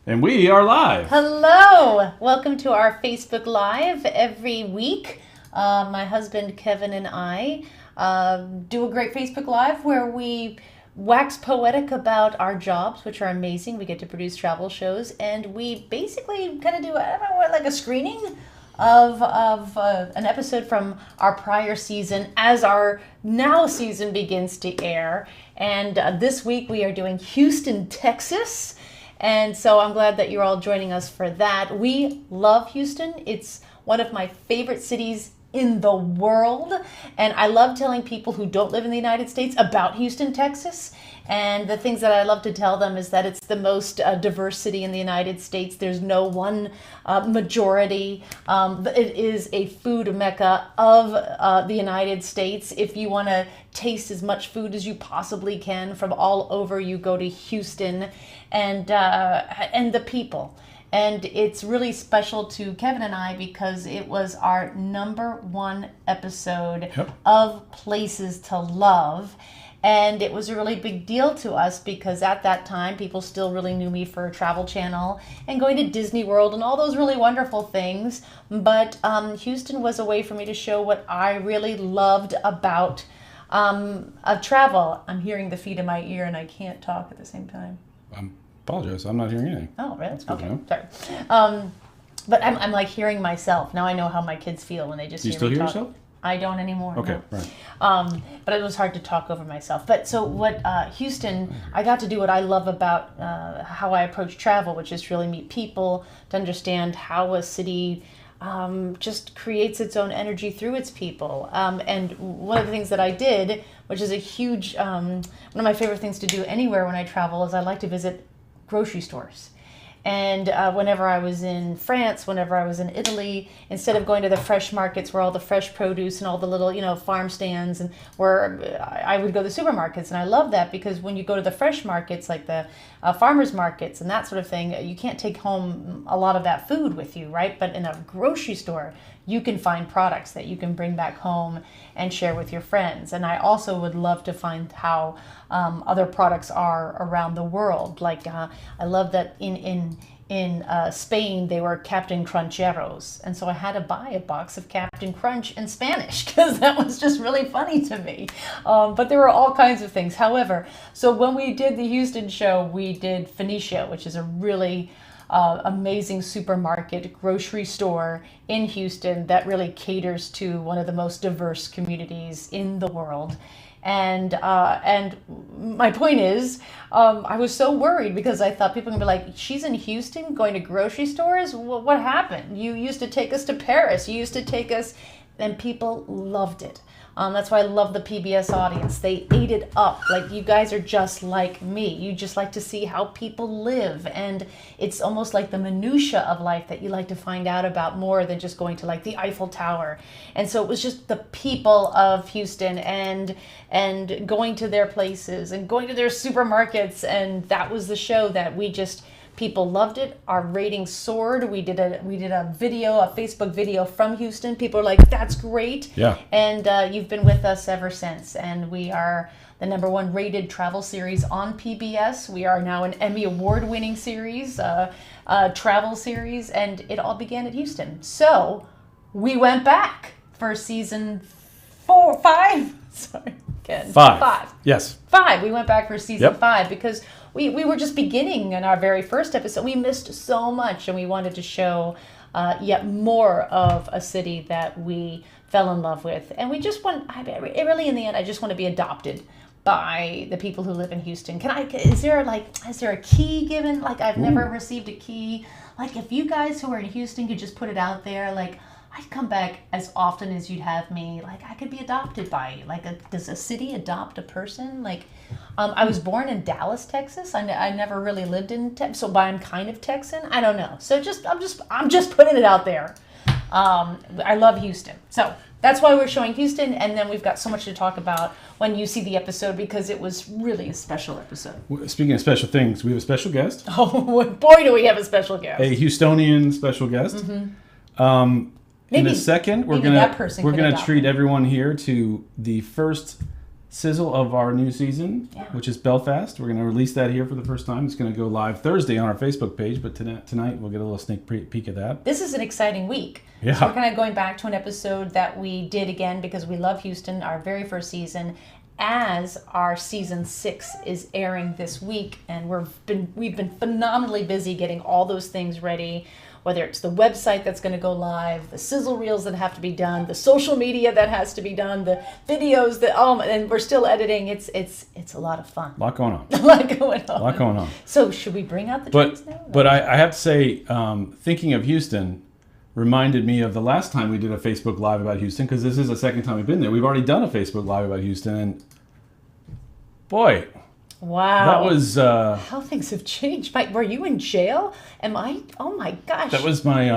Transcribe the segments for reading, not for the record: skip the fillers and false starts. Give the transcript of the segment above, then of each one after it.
And we are live. Hello! Welcome to our Facebook Live every week. My husband Kevin and I do a great Facebook Live where we wax poetic about our jobs, which are amazing. We get to produce travel shows, and we basically kind of do, I don't know, like a screening of an episode from our prior season as our now season begins to air. And this week we are doing Houston, Texas. And so I'm glad that you're all joining us for that. We love Houston. It's one of my favorite cities in the world. And I love telling people who don't live in the United States about Houston, Texas. And the things that I love to tell them is that it's the most diverse city in the United States. There's no one majority. It is a food mecca of the United States. If you want to taste as much food as you possibly can from all over, you go to Houston, and the people. And it's really special to Kevin and I because it was our #1 episode of Places to Love. And it was a really big deal to us because at that time, people still really knew me for Travel Channel and going to Disney World and all those really wonderful things. But Houston was a way for me to show what I really loved about travel. I'm hearing the feet in my ear and I can't talk at the same time. I apologize. I'm not hearing anything. Oh, really? Okay. Sorry. But I'm like hearing myself. Now I know how my kids feel when they just Do you hear still me hear talk. yourself? I don't anymore. Okay, no. right. But it was hard to talk over myself. But so what, Houston, I got to do what I love about how I approach travel, which is really meet people, to understand how a city just creates its own energy through its people. And one of the things that I did, which is a huge, one of my favorite things to do anywhere when I travel, is I like to visit grocery stores. And whenever I was in France, whenever I was in Italy, instead of going to the fresh markets where all the fresh produce and all the little, farm stands, and where I would go to the supermarkets. And I love that because when you go to the fresh markets, like the farmers markets and that sort of thing, you can't take home a lot of that food with you, right? But in a grocery store, you can find products that you can bring back home and share with your friends. And I also would love to find how other products are around the world. Like I love that in Spain they were Captain Cruncheros, and so I had to buy a box of Captain Crunch in Spanish because that was just really funny to me. But there were all kinds of things. However, so when we did the Houston show, we did Phoenicia, which is a really amazing supermarket grocery store in Houston that really caters to one of the most diverse communities in the world. And my point is, I was so worried because I thought people were going to be like, she's in Houston going to grocery stores? What happened? You used to take us to Paris. You used to take us, and people loved it. That's why I love the PBS audience. They ate it up. Like, you guys are just like me. You just like to see how people live. And it's almost like the minutia of life that you like to find out about more than just going to like the Eiffel Tower. And so it was just the people of Houston and going to their places and going to their supermarkets. And that was the show that people loved it. Our ratings soared. We did a video, a Facebook video from Houston. People are like, that's great. Yeah. And you've been with us ever since. And we are the #1 rated travel series on PBS. We are now an Emmy Award-winning series, travel series, and it all began at Houston. So we went back for season 5. Sorry, again. 5. Yes. 5. We went back for season 5 because we were just beginning in our very first episode. We missed so much, and we wanted to show yet more of a city that we fell in love with. And we just really in the end, I just want to be adopted by the people who live in Houston. Is there a key given? Like, I've never received a key. Like, if you guys who are in Houston could just put it out there, like, I'd come back as often as you'd have me. Like, I could be adopted by you. Like, does a city adopt a person? Like, I was born in Dallas, Texas. I never really lived in Texas, so I'm kind of Texan. I don't know. So I'm just putting it out there. I love Houston. So that's why we're showing Houston, and then we've got so much to talk about when you see the episode because it was really a special episode. Speaking of special things, we have a special guest. Oh, boy, do we have a special guest. A Houstonian special guest. Mm-hmm. In a second, we're gonna treat everyone here to the first sizzle of our new season, which is Belfast. We're going to release that here for the first time. It's going to go live Thursday on our Facebook page, but tonight we'll get a little sneak peek of that. This is an exciting week. Yeah. So we're kind of going back to an episode that we did again because we love Houston, our very first season, as our season 6 is airing this week, and we've been phenomenally busy getting all those things ready, whether it's the website that's going to go live, the sizzle reels that have to be done, the social media that has to be done, the videos that and we're still editing. It's a lot of fun. A lot going on. A lot going on. So should we bring out the trends now? But I have to say, thinking of Houston reminded me of the last time we did a Facebook Live about Houston, because this is the second time we've been there. We've already done a Facebook Live about Houston, and boy, wow, that was how things have changed. Mike, were you in jail? Am I? Oh my gosh, that was my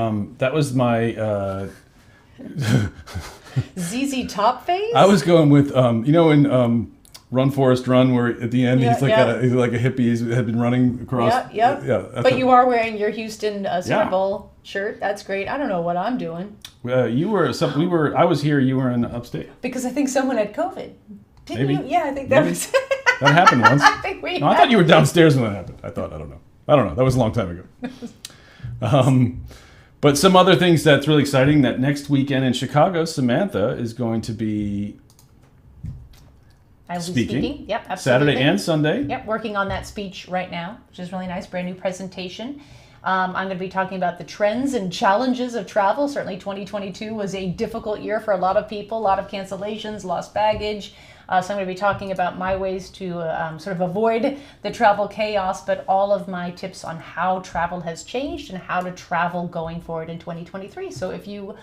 ZZ Top phase. I was going with in Run Forrest Run, where at the end he's like a hippie. He had been running across. Yeah. But you are wearing your Houston Super Bowl shirt. That's great. I don't know what I'm doing. You were I was here. You were in upstate. Because I think someone had COVID. Didn't Maybe. you? Yeah, I think that was. That happened once. I thought you were downstairs when that happened. I don't know. That was a long time ago. But some other things that's really exciting, that next weekend in Chicago, Samantha is going to be speaking. Yep, absolutely. Saturday and Sunday. Yep, working on that speech right now, which is really nice. Brand new presentation. I'm going to be talking about the trends and challenges of travel. Certainly 2022 was a difficult year for a lot of people, a lot of cancellations, lost baggage. So I'm going to be talking about my ways to sort of avoid the travel chaos, but all of my tips on how travel has changed and how to travel going forward in 2023. So if you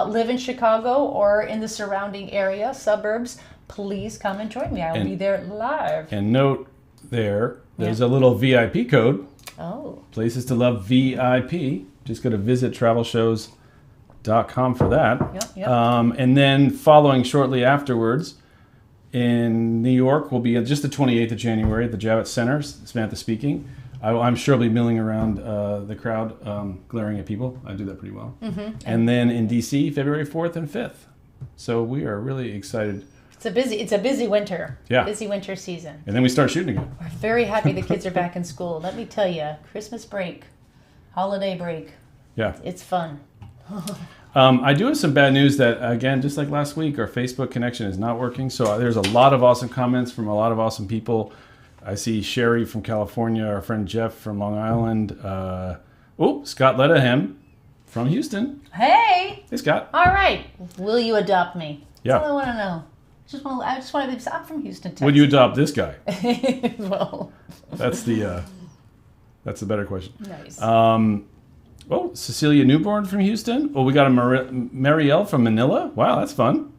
live in Chicago or in the surrounding area, suburbs, please come and join me. I will be there live. And note there's a little VIP code. Oh. Places to Love VIP. Just go to visittravelshows.com for that. Yep. And then following shortly afterwards, in New York, will be just the 28th of January at the Javits Center, Samantha speaking. I'm sure I'll be milling around the crowd, glaring at people. I do that pretty well. Mm-hmm. And then in DC, February 4th and 5th. So we are really excited. It's a busy winter. Yeah. Busy winter season. And then we start shooting again. We're very happy the kids are back in school. Let me tell you, Christmas break, holiday break. Yeah. It's fun. I do have some bad news that, again, just like last week, our Facebook connection is not working. So there's a lot of awesome comments from a lot of awesome people. I see Sherry from California, our friend Jeff from Long Island. Scott Ledahem from Houston. Hey, Scott. All right. Will you adopt me? Yeah. That's all I want to know. I just want to be. I'm from Houston, Texas. Would you adopt this guy? Well, that's the better question. Nice. Cecilia Newborn from Houston. We got a Marielle from Manila. Wow, that's fun.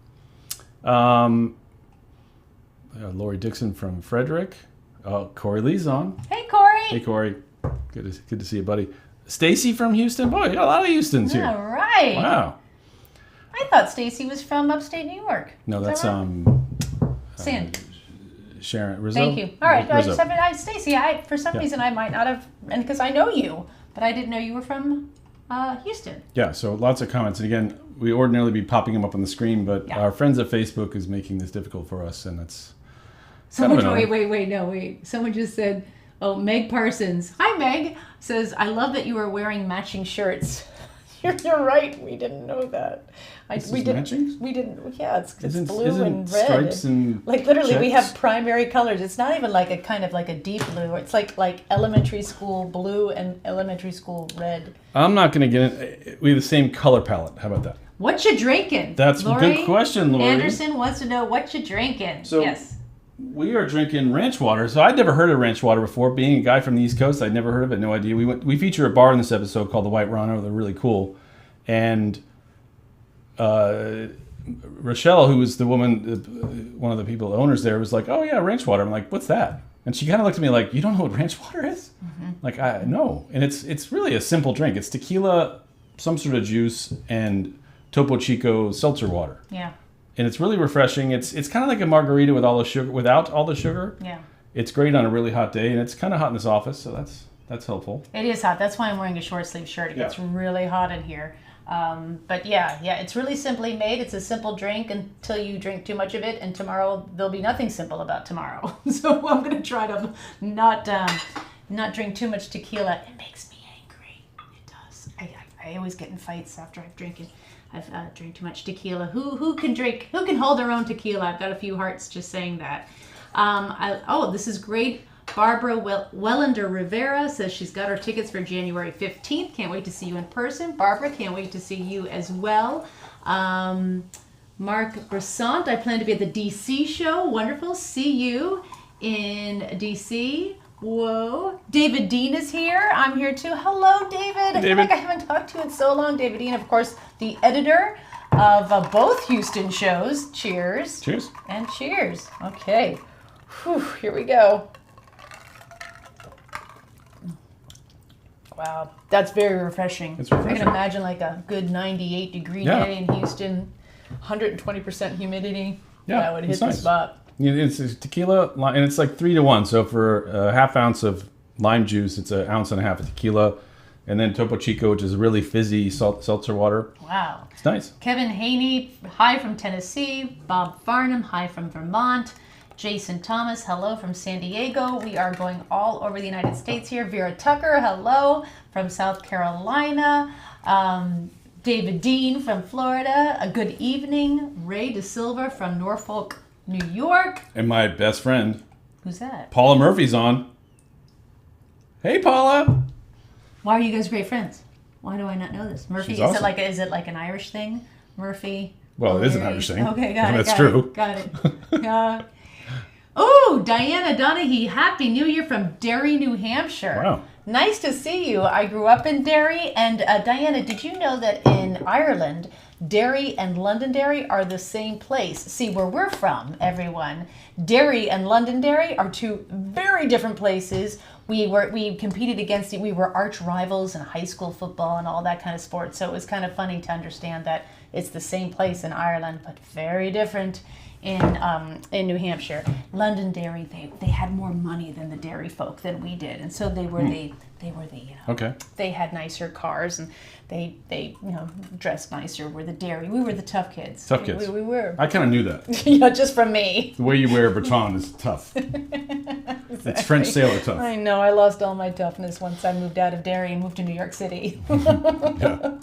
Lori Dixon from Frederick. Corey Lee's on. Hey, Corey. Hey, Corey. Good to see you, buddy. Stacy from Houston. Boy, you got a lot of Houstons here. All right. Wow. I thought Stacy was from upstate New York. No, that's Sandy. Sharon Rizzo. Thank you. All right, Rizzo. Stacy. For some reason I might not have, and because I know you, but I didn't know you were from Houston. Yeah. So lots of comments, and again, we ordinarily be popping them up on the screen, but our friends at Facebook is making this difficult for us, and that's. Wait. Someone just said, Meg Parsons. Hi, Meg. Says, I love that you are wearing matching shirts. You're right. We didn't know that. Matching? We didn't. Yeah, it's blue isn't and red. Stripes and like literally, we checks? have primary colors. It's not even like a kind of like a deep blue. It's like elementary school blue and elementary school red. I'm not going to get it. We have the same color palette. How about that? What you drinking? That's a good question, Lori. Anderson wants to know what you drinking. So, yes. We are drinking ranch water. So I'd never heard of ranch water before. Being a guy from the East Coast, I'd never heard of it. No idea. We feature a bar in this episode called the White Rhino. They're really cool. And Rochelle, who was the woman, one of the people, the owners there, was like, "Oh yeah, ranch water." I'm like, "What's that?" And she kind of looked at me like, "You don't know what ranch water is?" Mm-hmm. Like, I know. And it's really a simple drink. It's tequila, some sort of juice, and Topo Chico seltzer water. Yeah. And it's really refreshing. It's kind of like a margarita with all the sugar, without all the sugar. Yeah. It's great on a really hot day, and it's kind of hot in this office, so that's helpful. It is hot. That's why I'm wearing a short sleeve shirt. It gets really hot in here. But yeah, it's really simply made. It's a simple drink until you drink too much of it, and tomorrow there'll be nothing simple about tomorrow. So I'm gonna try to not drink too much tequila. It makes me angry. It does. I always get in fights after I've drinking. I've drank too much tequila. Who can drink? Who can hold their own tequila? I've got a few hearts just saying that. This is great. Barbara Wellender Rivera says she's got her tickets for January 15th. Can't wait to see you in person. Barbara, can't wait to see you as well. Mark Bressant, I plan to be at the DC show. Wonderful. See you in DC. Whoa. David Dean is here. I'm here too. Hello, David. I feel like I haven't talked to you in so long. David Dean, of course, the editor of both Houston shows. Cheers. Cheers. And cheers. Okay. Whew, here we go. Wow, that's very refreshing. It's refreshing. I can imagine like a good 98-degree day in Houston, 120% humidity. Yeah, that would hit the nice. spot. It's tequila, and it's like 3-to-1. So for a half ounce of lime juice, it's an ounce and a half of tequila, and then Topo Chico, which is really fizzy seltzer water. Wow. It's nice. Kevin Haney, hi from Tennessee. Bob Farnham, hi from Vermont. Jason Thomas, hello from San Diego. We are going all over the United States here. Vera Tucker, hello from South Carolina. David Dean from Florida. A good evening. Ray De Silva from Norfolk, New York. And my best friend, Who's that? Paula Murphy's on. Hey, Paula. Why are you guys great friends? Why do I not know this? Murphy, She's is awesome. it like an Irish thing? Murphy. Well, it is an Irish thing. Okay, got it. That's true. Got it. Oh, Diana Donahue, Happy New Year from Derry, New Hampshire. Wow. Nice to see you. I grew up in Derry. And Diana, did you know that in Ireland, Derry and Londonderry are the same place? See, where we're from, everyone, Derry and Londonderry are two very different places. We competed against it. We were arch rivals in high school football and all that kind of sports. So it was kind of funny to understand that it's the same place in Ireland, but very different in New Hampshire. Londonderry, they had more money than the Derry folk than we did, and so they were the Okay. they had nicer cars and they dressed nicer. We're the Derry. We were the tough kids. Tough kids. We were. I kind of knew that. Just from me. The way you wear a baton is tough. It's French sailor tough. I know. I lost all my toughness once I moved out of Derry and moved to New York City. Yeah.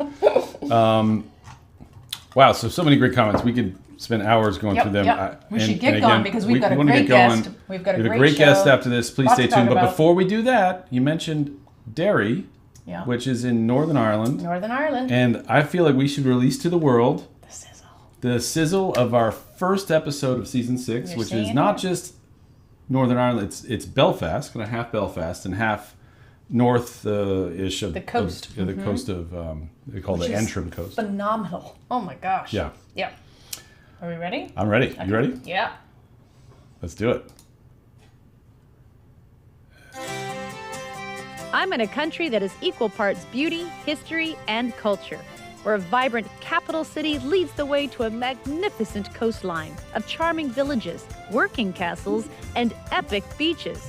Wow. So many great comments. We could spend hours going through them. Yep. We should get going because we've got a wanna great get going. guest. We've got a We have a great great guest show. after this. Please Lots stay to talk tuned. But about. before we do that, you mentioned Derry, which is in Northern Ireland. Northern Ireland. And I feel like we should release to the world The sizzle. the sizzle of our first episode of season 6, You're which saying is not it. just Northern Ireland. It's Belfast, kind of half Belfast and half north-ish of The coast. the coast of they call Which the is Antrim coast. Phenomenal. Oh my gosh. Yeah. Yeah. Are we ready? I'm ready. You ready? Yeah. Let's do it. I'm in a country that is equal parts beauty, history, and culture, where a vibrant capital city leads the way to a magnificent coastline of charming villages, working castles, and epic beaches.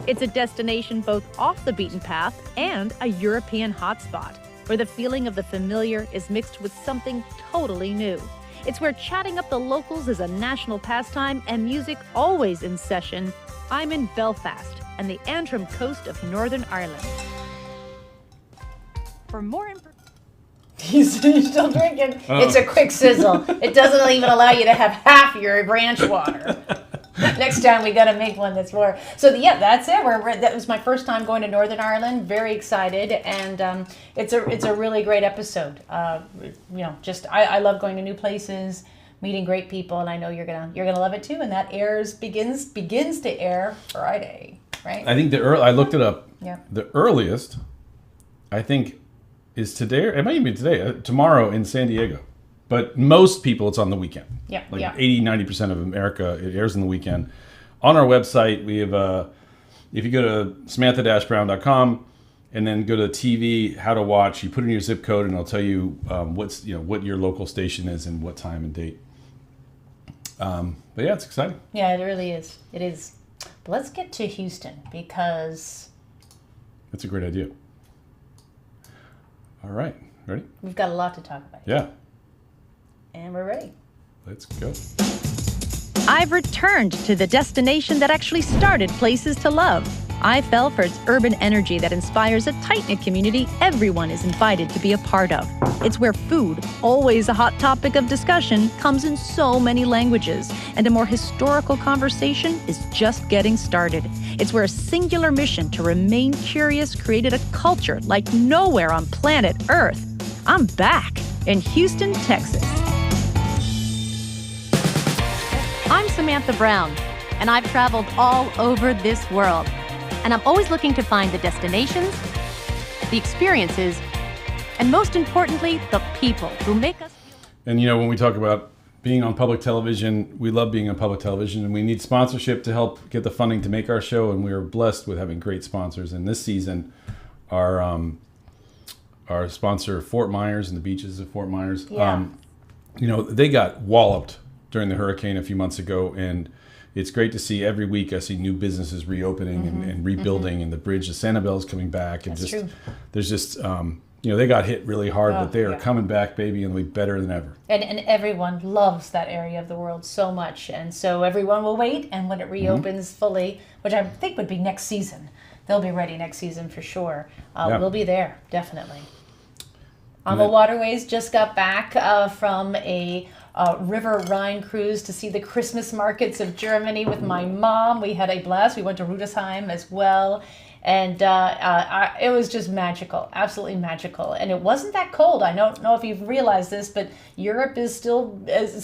It's a destination both off the beaten path and a European hotspot, where the feeling of the familiar is mixed with something totally new. It's where chatting up the locals is a national pastime and music always in session. I'm in Belfast and the Antrim coast of Northern Ireland. For more information, You're still drinking. It's a quick sizzle. It doesn't even allow you to have half your ranch water. Next time we got to make one that's more. So yeah, that's it. That was my first time going to Northern Ireland. Very excited, and it's a really great episode. I love going to new places, meeting great people, and I know you're gonna love it too. And that begins to air Friday, right? I think I looked it up. Yeah. The earliest, I think, is today. It might even be today. Tomorrow in San Diego. But most people, it's on the weekend. Yeah, like yeah. 80-90% of America, it airs on the weekend. On our website, we have, if you go to samantha-brown.com and then go to TV, how to watch, you put in your zip code and it'll tell you what your local station is and what time and date. But yeah, it's exciting. Yeah, it really is. It is. But let's get to Houston because That's a great idea. All right. Ready? We've got a lot to talk about. Yeah. And we're ready. Let's go. I've returned to the destination that actually started Places to Love. I fell for its urban energy that inspires a tight-knit community everyone is invited to be a part of. It's where food, always a hot topic of discussion, comes in so many languages, and a more historical conversation is just getting started. It's where a singular mission to remain curious created a culture like nowhere on planet Earth. I'm back in Houston, Texas. I'm Samantha Brown, and I've traveled all over this world. And I'm always looking to find the destinations, the experiences, and most importantly, the people who make us feel. And when we talk about being on public television, we love being on public television, and we need sponsorship to help get the funding to make our show. And we are blessed with having great sponsors. And this season, our sponsor, Fort Myers and the beaches of Fort Myers, they got walloped during the hurricane a few months ago, and it's great to see every week. I see new businesses reopening and rebuilding, and the bridge to Sanibel's coming back, and That's true. There's just they got hit really hard, but they are coming back, baby, and they'll be better than ever. And everyone loves that area of the world so much, and so everyone will wait. And when it reopens fully, which I think would be next season, they'll be ready next season for sure. We'll be there definitely. The Waterways just got back from a River Rhine cruise to see the Christmas markets of Germany with my mom. We had a blast. We went to Rudesheim as well. And it was just magical, absolutely magical. And it wasn't that cold. I don't know if you've realized this, but Europe is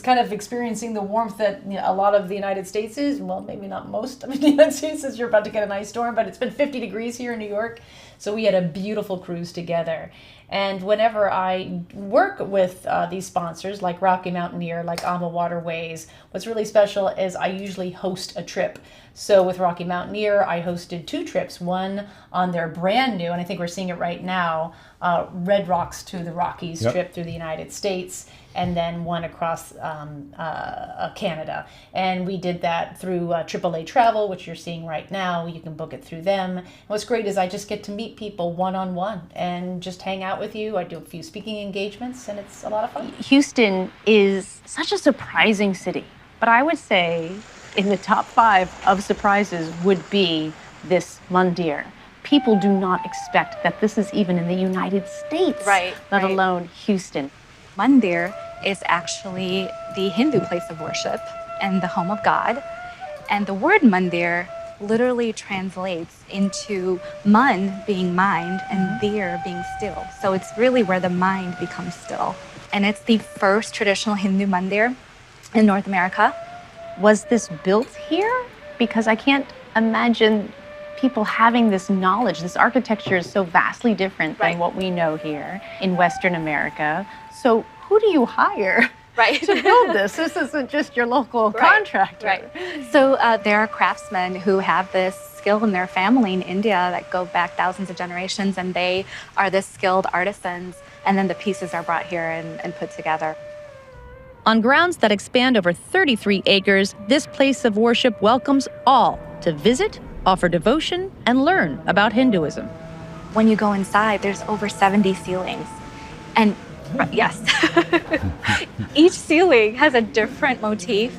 kind of experiencing the warmth that a lot of the United States is. Well, maybe not most of the United States, as you're about to get an ice storm, but it's been 50 degrees here in New York. So we had a beautiful cruise together. And whenever I work with these sponsors, like Rocky Mountaineer, like AMA Waterways, what's really special is I usually host a trip. So with Rocky Mountaineer, I hosted 2 trips, one on their brand new, and I think we're seeing it right now, Red Rocks to the Rockies trip through the United States, and then one across Canada. And we did that through AAA Travel, which you're seeing right now. You can book it through them. And what's great is I just get to meet people one-on-one and just hang out with you. I do a few speaking engagements, and it's a lot of fun. Houston is such a surprising city, but I would say in the top 5 of surprises would be this Mandir. People do not expect that this is even in the United States, let alone Houston. Mandir is actually the Hindu place of worship and the home of God. And the word Mandir literally translates into man being mind and dir being still. So it's really where the mind becomes still. And it's the first traditional Hindu mandir in North America. Was this built here? Because I can't imagine people having this knowledge. This architecture is so vastly different than what we know here in Western America. So who do you hire to build this? This isn't just your local contractor. So there are craftsmen who have this skill in their family in India that go back thousands of generations, and they are the skilled artisans, and then the pieces are brought here and put together. On grounds that expand over 33 acres, this place of worship welcomes all to visit, offer devotion, and learn about Hinduism. When you go inside, there's over 70 ceilings. And yes, each ceiling has a different motif,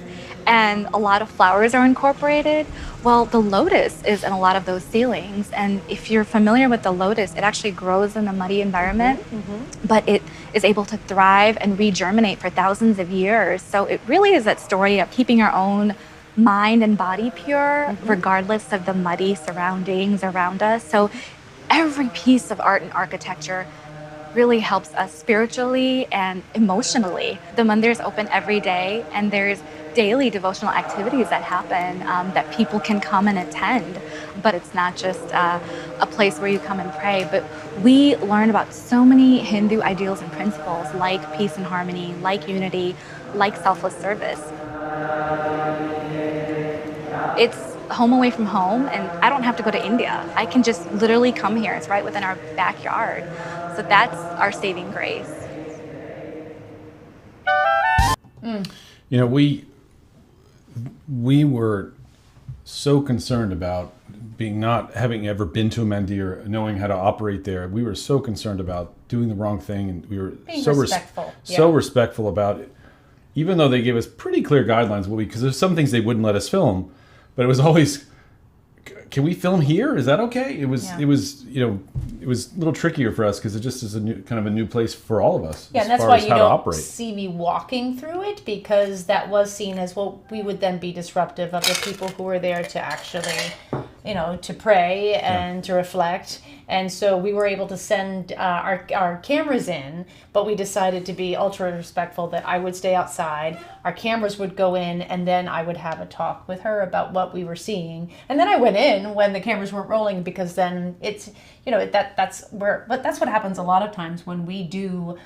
and a lot of flowers are incorporated. Well, the lotus is in a lot of those ceilings, and if you're familiar with the lotus, it actually grows in a muddy environment, but it is able to thrive and regerminate for thousands of years. So it really is that story of keeping our own mind and body pure, regardless of the muddy surroundings around us. So every piece of art and architecture really helps us spiritually and emotionally. The mandir is open every day, and there's daily devotional activities that happen that people can come and attend. But it's not just a place where you come and pray, but we learn about so many Hindu ideals and principles, like peace and harmony, like unity, like selfless service. It's home away from home, and I don't have to go to India. I can just literally come here. It's right within our backyard. So that's our saving grace. We were so concerned about not having ever been to a mandir, knowing how to operate there. We were so concerned about doing the wrong thing, and we were Being so respectful. so respectful about it. Even though they gave us pretty clear guidelines, because there's some things they wouldn't let us film, but it was always, can we film here? Is that okay? It was a little trickier for us because it just is a new place for all of us. Yeah, as and that's far why as you how to don't operate. see me walking through it, because that was seen as, well, we would then be disruptive of the people who were there to actually, to pray and to reflect. And so we were able to send our cameras in, but we decided to be ultra respectful that I would stay outside, our cameras would go in, and then I would have a talk with her about what we were seeing. And then I went in when the cameras weren't rolling, because then it's, that's what happens a lot of times when we do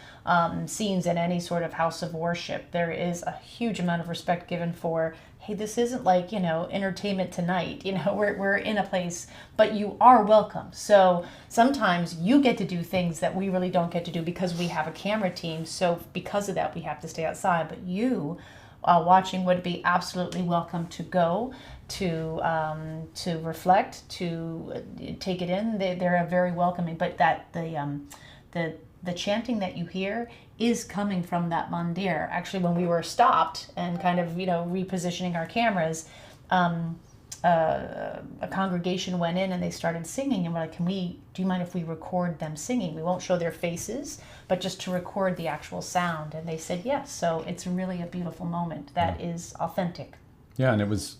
scenes in any sort of house of worship. There is a huge amount of respect given for, hey, this isn't like, Entertainment Tonight. We're in a place, but you are welcome. So sometimes you get to do things that we really don't get to do because we have a camera team. So because of that, we have to stay outside. But you, watching, would be absolutely welcome to go, to reflect, to take it in. They're very welcoming. But that the chanting that you hear is coming from that mandir. Actually, when we were stopped and kind of, repositioning our cameras, a congregation went in and they started singing, and we're like, do you mind if we record them singing? We won't show their faces, but just to record the actual sound. And they said yes. So it's really a beautiful moment that is authentic. Yeah, and it was,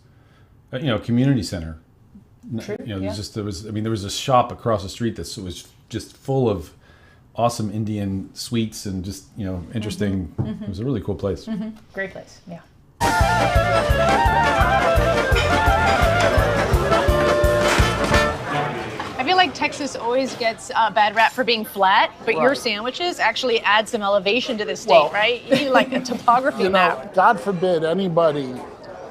a community center. True. There was a shop across the street that was just full of awesome Indian sweets and just, interesting. It was a really cool place. Great place. Yeah. I feel like Texas always gets a bad rap for being flat, but your sandwiches actually add some elevation to the state, right? You need like a topography map. God forbid anybody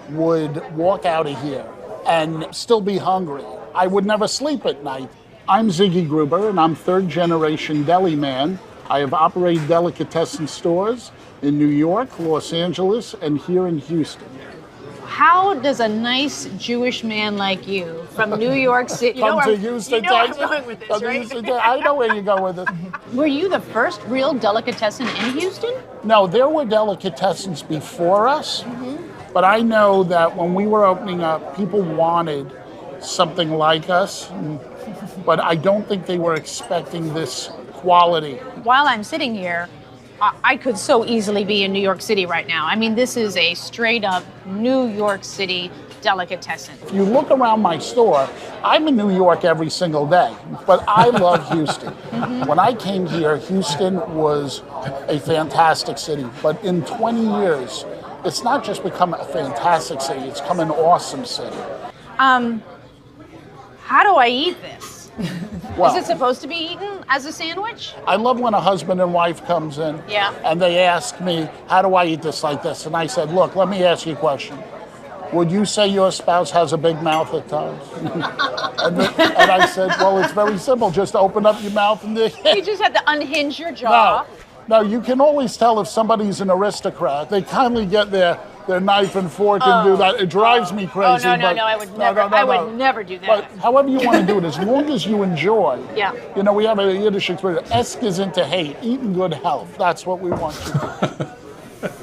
would walk out of here and still be hungry. I would never sleep at night. I'm Ziggy Gruber, and I'm third-generation deli man. I have operated delicatessen stores in New York, Los Angeles, and here in Houston. How does a nice Jewish man like you from New York City Come to Houston, Texas. I'm going with this, right? Houston, I know where you go with this. Were you the first real delicatessen in Houston? No, there were delicatessens before us, but I know that when we were opening up, people wanted something like us, but I don't think they were expecting this quality. While I'm sitting here, I could so easily be in New York City right now. I mean, this is a straight up New York City delicatessen. If you look around my store, I'm in New York every single day, but I love Houston. When I came here, Houston was a fantastic city, but in 20 years, it's not just become a fantastic city, it's become an awesome city. How do I eat this? Well, Is it supposed to be eaten as a sandwich? I love when a husband and wife comes in and they ask me, how do I eat this like this? And I said, look, let me ask you a question. Would you say your spouse has a big mouth at times? and I said, well, it's very simple. Just open up your mouth and You just have to unhinge your jaw. No, you can always tell if somebody's an aristocrat. They kindly get their knife and fork and do that. It drives me crazy. Oh, no, I would never. I would never do that. But however you want to do it, as long as you enjoy. Yeah. We have a Yiddish expression, esk is into hate, eat in good health. That's what we want you to do.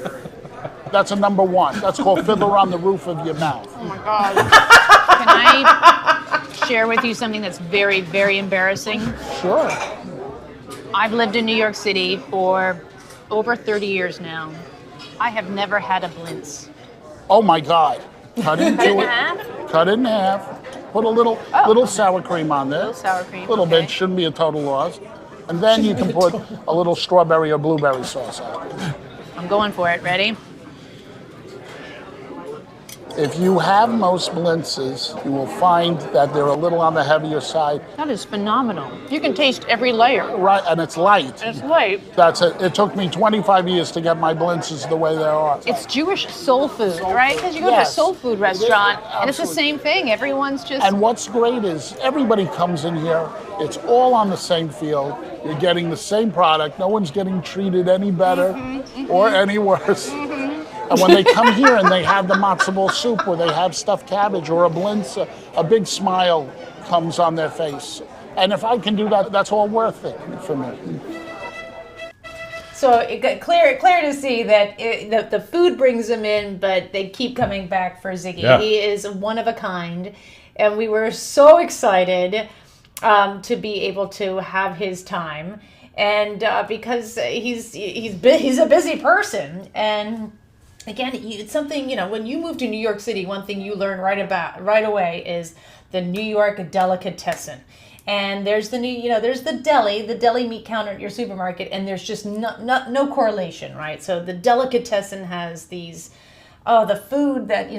That's a number one. That's called Fiddler on the Roof of Your Mouth. Oh my God. Can I share with you something that's very, very embarrassing? Sure. I've lived in New York City for over 30 years now. I have never had a blintz. Oh my God. Cut into in it. half? Cut it in half. Put a little sour cream on there. A little sour cream. A little bit. Shouldn't be a total loss. And then you can put a little strawberry or blueberry sauce on it. I'm going for it. Ready? If you have most blintzes, you will find that they're a little on the heavier side. That is phenomenal. You can taste every layer. Right, and it's light. It's light. That's it. It took me 25 years to get my blintzes the way they are. It's Jewish soul food, right? Because you go to a soul food restaurant, and it's the same thing. Everyone's just... And what's great is everybody comes in here. It's all on the same field. You're getting the same product. No one's getting treated any better or any worse. And when they come here and they have the matzo ball soup or they have stuffed cabbage or a blintz, a big smile comes on their face. And if I can do that, that's all worth it for me. So it got clear to see that the food brings them in, but they keep coming back for Ziggy. Yeah. He is one of a kind, and we were so excited to be able to have his time, and because he's a busy person, and again, it's something, when you move to New York City, one thing you learn right away is the New York delicatessen. And there's there's the deli meat counter at your supermarket, and there's just no correlation, right? So the delicatessen has these, the food that,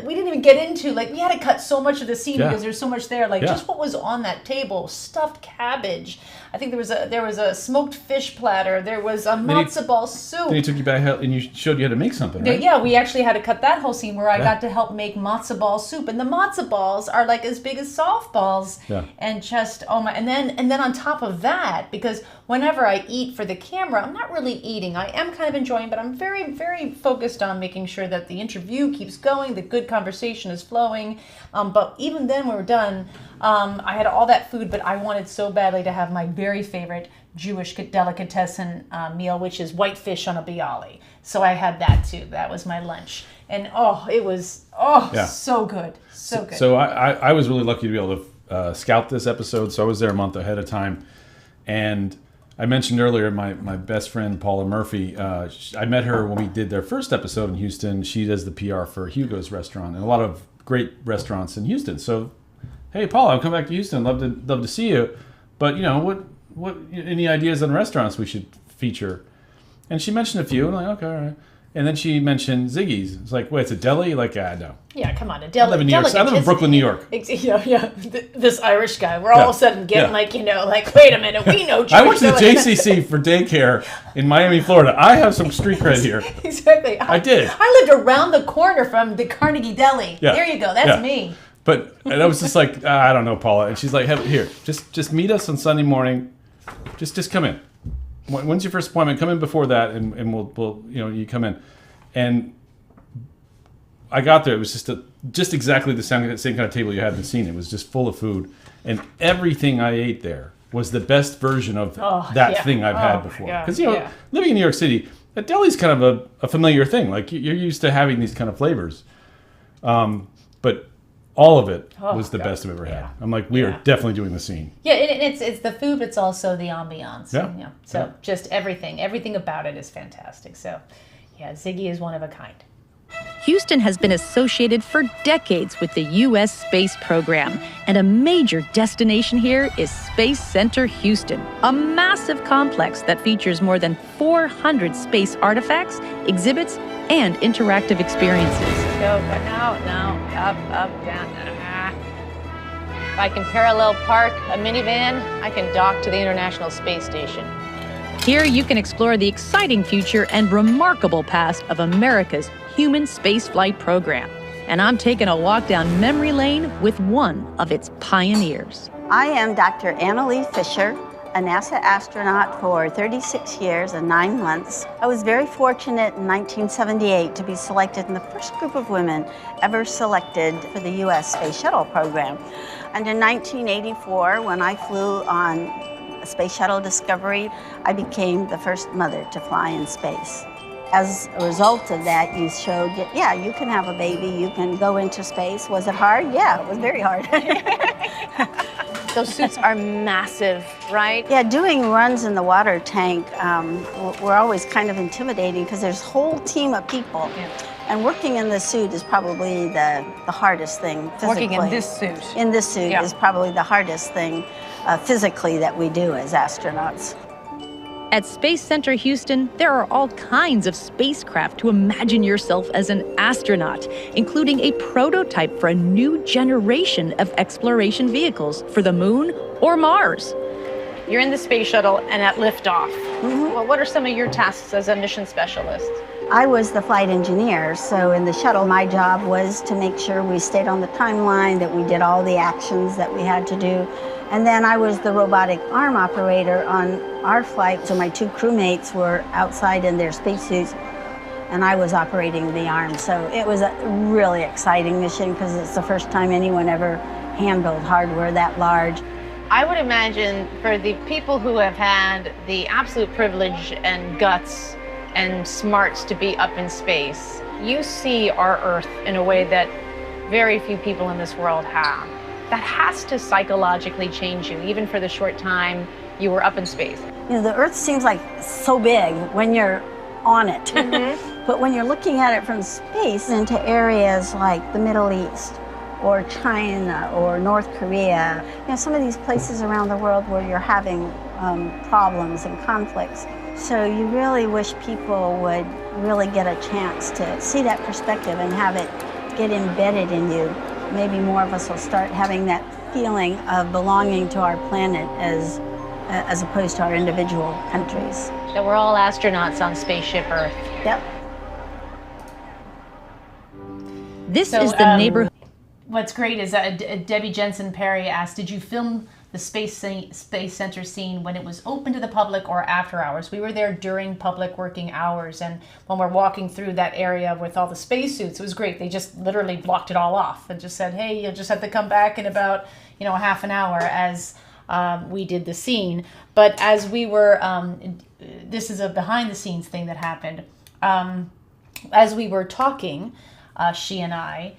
we didn't even get into, like we had to cut so much of the scene because there's so much there, like just what was on that table, stuffed cabbage. I think there was a smoked fish platter. There was a matzo ball soup. Then he took you back and you showed you how to make something, right? Yeah, we actually had to cut that whole scene where I got to help make matzo ball soup, and the matzo balls are like as big as softballs, and just and then on top of that, because whenever I eat for the camera, I'm not really eating. I am kind of enjoying, but I'm very, very focused on making sure that the interview keeps going, the good conversation is flowing. But even then, when we're done, I had all that food, but I wanted so badly to have my very favorite Jewish delicatessen meal, which is white fish on a bialy. So I had that too. That was my lunch. And it was so good. So good. So I was really lucky to be able to scout this episode. So I was there a month ahead of time. And I mentioned earlier my best friend, Paula Murphy. I met her when we did their first episode in Houston. She does the PR for Hugo's restaurant and a lot of great restaurants in Houston. So, hey, Paula, I'm coming back to Houston. Love to see you. But, what any ideas on restaurants we should feature? And she mentioned a few. And I'm like, okay, all right. And then she mentioned Ziggy's. It's like, wait, it's a deli? Like, no. Yeah, come on, a deli. I live in New York. I live in Brooklyn, New York. This Irish guy. We're all of a sudden getting like, wait a minute, we know Jewish. I went to the JCC for daycare in Miami, Florida. I have some street cred here. Exactly. I did. I lived around the corner from the Carnegie Deli. Yeah. There you go. That's me. And I was just like, I don't know, Paula. And she's like, here, just meet us on Sunday morning. Just come in. When's your first appointment? Come in before that, and we'll you come in. And I got there. It was just exactly the same kind of table you had in the scene. It was just full of food, and everything I ate there was the best version of that thing I've had before. Because living in New York City, a deli's kind of a familiar thing. Like you're used to having these kind of flavors, but all of it was the best I've ever had. I'm like, we are definitely doing the scene. Yeah, and it's the food, but it's also the ambiance. Yeah. So just everything about it is fantastic. So, Ziggy is one of a kind. Houston has been associated for decades with the U.S. space program, and a major destination here is Space Center Houston, a massive complex that features more than 400 space artifacts, exhibits, and interactive experiences. Go, no, up, down. If I can parallel park a minivan, I can dock to the International Space Station. Here you can explore the exciting future and remarkable past of America's human spaceflight program. And I'm taking a walk down memory lane with one of its pioneers. I am Dr. Annalee Fisher, a NASA astronaut for 36 years and 9 months. I was very fortunate in 1978 to be selected in the first group of women ever selected for the U.S. Space Shuttle program. And in 1984, when I flew on Space Shuttle Discovery, I became the first mother to fly in space. As a result of that, you showed, you can have a baby, you can go into space. Was it hard? Yeah, it was very hard. Those suits are massive, right? Yeah, doing runs in the water tank were always kind of intimidating because there's a whole team of people. Yeah. And working in this suit is probably the hardest thing physically. Working in this suit? In this suit is probably the hardest thing physically that we do as astronauts. At Space Center Houston, there are all kinds of spacecraft to imagine yourself as an astronaut, including a prototype for a new generation of exploration vehicles for the moon or Mars. You're in the space shuttle and at liftoff. Well, what are some of your tasks as a mission specialist? I was the flight engineer, so in the shuttle, my job was to make sure we stayed on the timeline, that we did all the actions that we had to do. And then I was the robotic arm operator on our flight, so my two crewmates were outside in their spacesuits, and I was operating the arm. So it was a really exciting mission because it's the first time anyone ever handled hardware that large. I would imagine for the people who have had the absolute privilege and guts and smarts to be up in space, you see our Earth in a way that very few people in this world have. That has to psychologically change you, even for the short time you were up in space. You know, the Earth seems like so big when you're on it. But when you're looking at it from space into areas like the Middle East or China or North Korea, you know, some of these places around the world where you're having problems and conflicts. So you really wish people would really get a chance to see that perspective and have it get embedded in you. Maybe more of us will start having that feeling of belonging to our planet as opposed to our individual countries. That we're all astronauts on Spaceship Earth. Yep. This is the neighborhood. What's great is Debbie Jensen Perry asked, did you film the Space Center scene when it was open to the public or after hours? We were there during public working hours, and when we're walking through that area with all the spacesuits, it was great. They just literally blocked it all off and just said, hey, you'll just have to come back in about, you know, half an hour as we did the scene. But as we were, this is a behind the scenes thing that happened. As we were talking, she and I,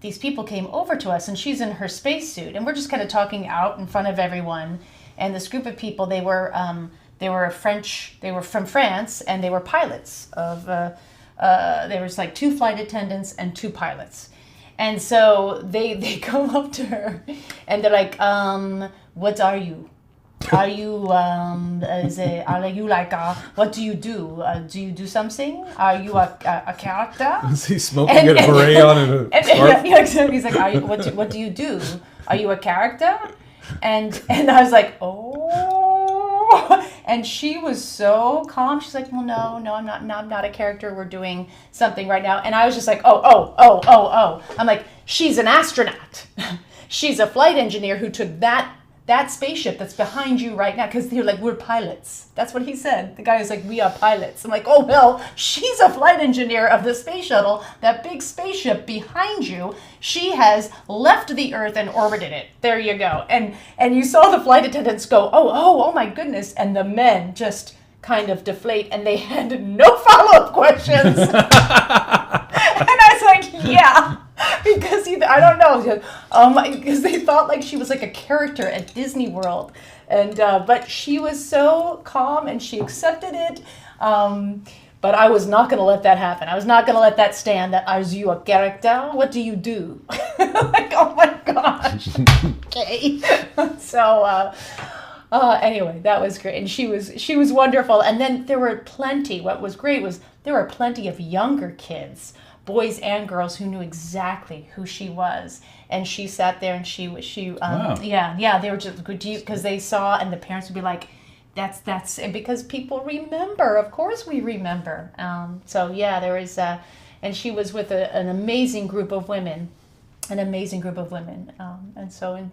these people came over to us, and she's in her spacesuit, and we're just kind of talking out in front of everyone. And this group of people, they were French, they were from France, and they were pilots of. There was like 2 flight attendants and 2 pilots, and so they come up to her, and they're like, "What are you? Are you are you like what do you do? Do you do something? Are you a character?" Is he smoking a beret on and a scarf? Yeah, exactly. He's like, what do you do? Are you a character? And I was like, oh. And she was so calm. She's like, well, no, I'm not a character. We're doing something right now. And I was just like, oh. I'm like, she's an astronaut. She's a flight engineer who took that spaceship that's behind you right now, because they're like, we're pilots. That's what he said. The guy was like, we are pilots. I'm like, oh, well, she's a flight engineer of the space shuttle. That big spaceship behind you, she has left the Earth and orbited it. There you go. And you saw the flight attendants go, oh my goodness. And the men just kind of deflate, and they had no follow-up questions. And I was like, yeah. Because I don't know, because they thought like she was like a character at Disney World, and but she was so calm and she accepted it. But I was not going to let that happen. I was not going to let that stand. That, are you a character? What do you do? Like, oh my gosh. Okay. So anyway, that was great, and she was wonderful. And then there were plenty. What was great was there were plenty of younger kids, boys and girls, who knew exactly who she was, and she sat there and she Wow. yeah, they were just good because they saw, and the parents would be like, that's and because people remember, of course we remember. So yeah, there was and she was with an amazing group of women, and so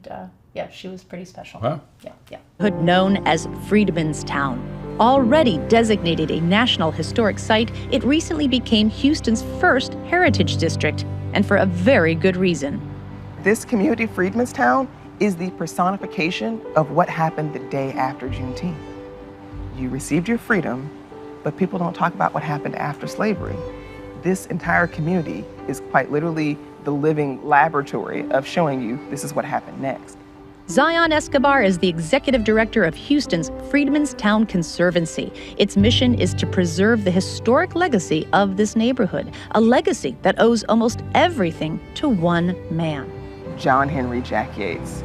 yeah, she was pretty special. Wow. Yeah. Known as Freedman's Town. Already designated a National Historic Site, it recently became Houston's first heritage district, and for a very good reason. This community, Freedman's Town, is the personification of what happened the day after Juneteenth. You received your freedom, but people don't talk about what happened after slavery. This entire community is quite literally the living laboratory of showing you this is what happened next. Zion Escobar is the executive director of Houston's Freedman's Town Conservancy. Its mission is to preserve the historic legacy of this neighborhood, a legacy that owes almost everything to one man. John Henry Jack Yates,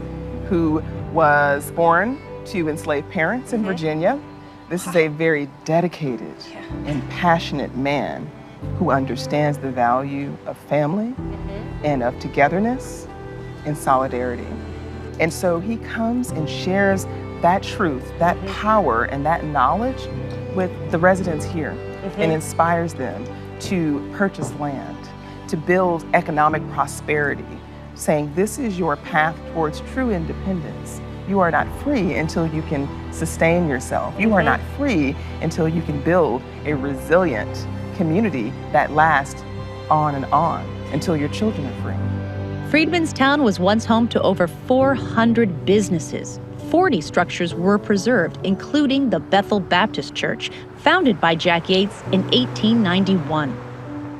who was born to enslaved parents in Virginia. This is a very dedicated and passionate man who understands the value of family and of togetherness and solidarity. And so he comes and shares that truth, that power, and that knowledge with the residents here and inspires them to purchase land, to build economic prosperity, saying this is your path towards true independence. You are not free until you can sustain yourself. You are not free until you can build a resilient community that lasts on and on until your children are free. Freedmanstown was once home to over 400 businesses. 40 structures were preserved, including the Bethel Baptist Church, founded by Jack Yates in 1891.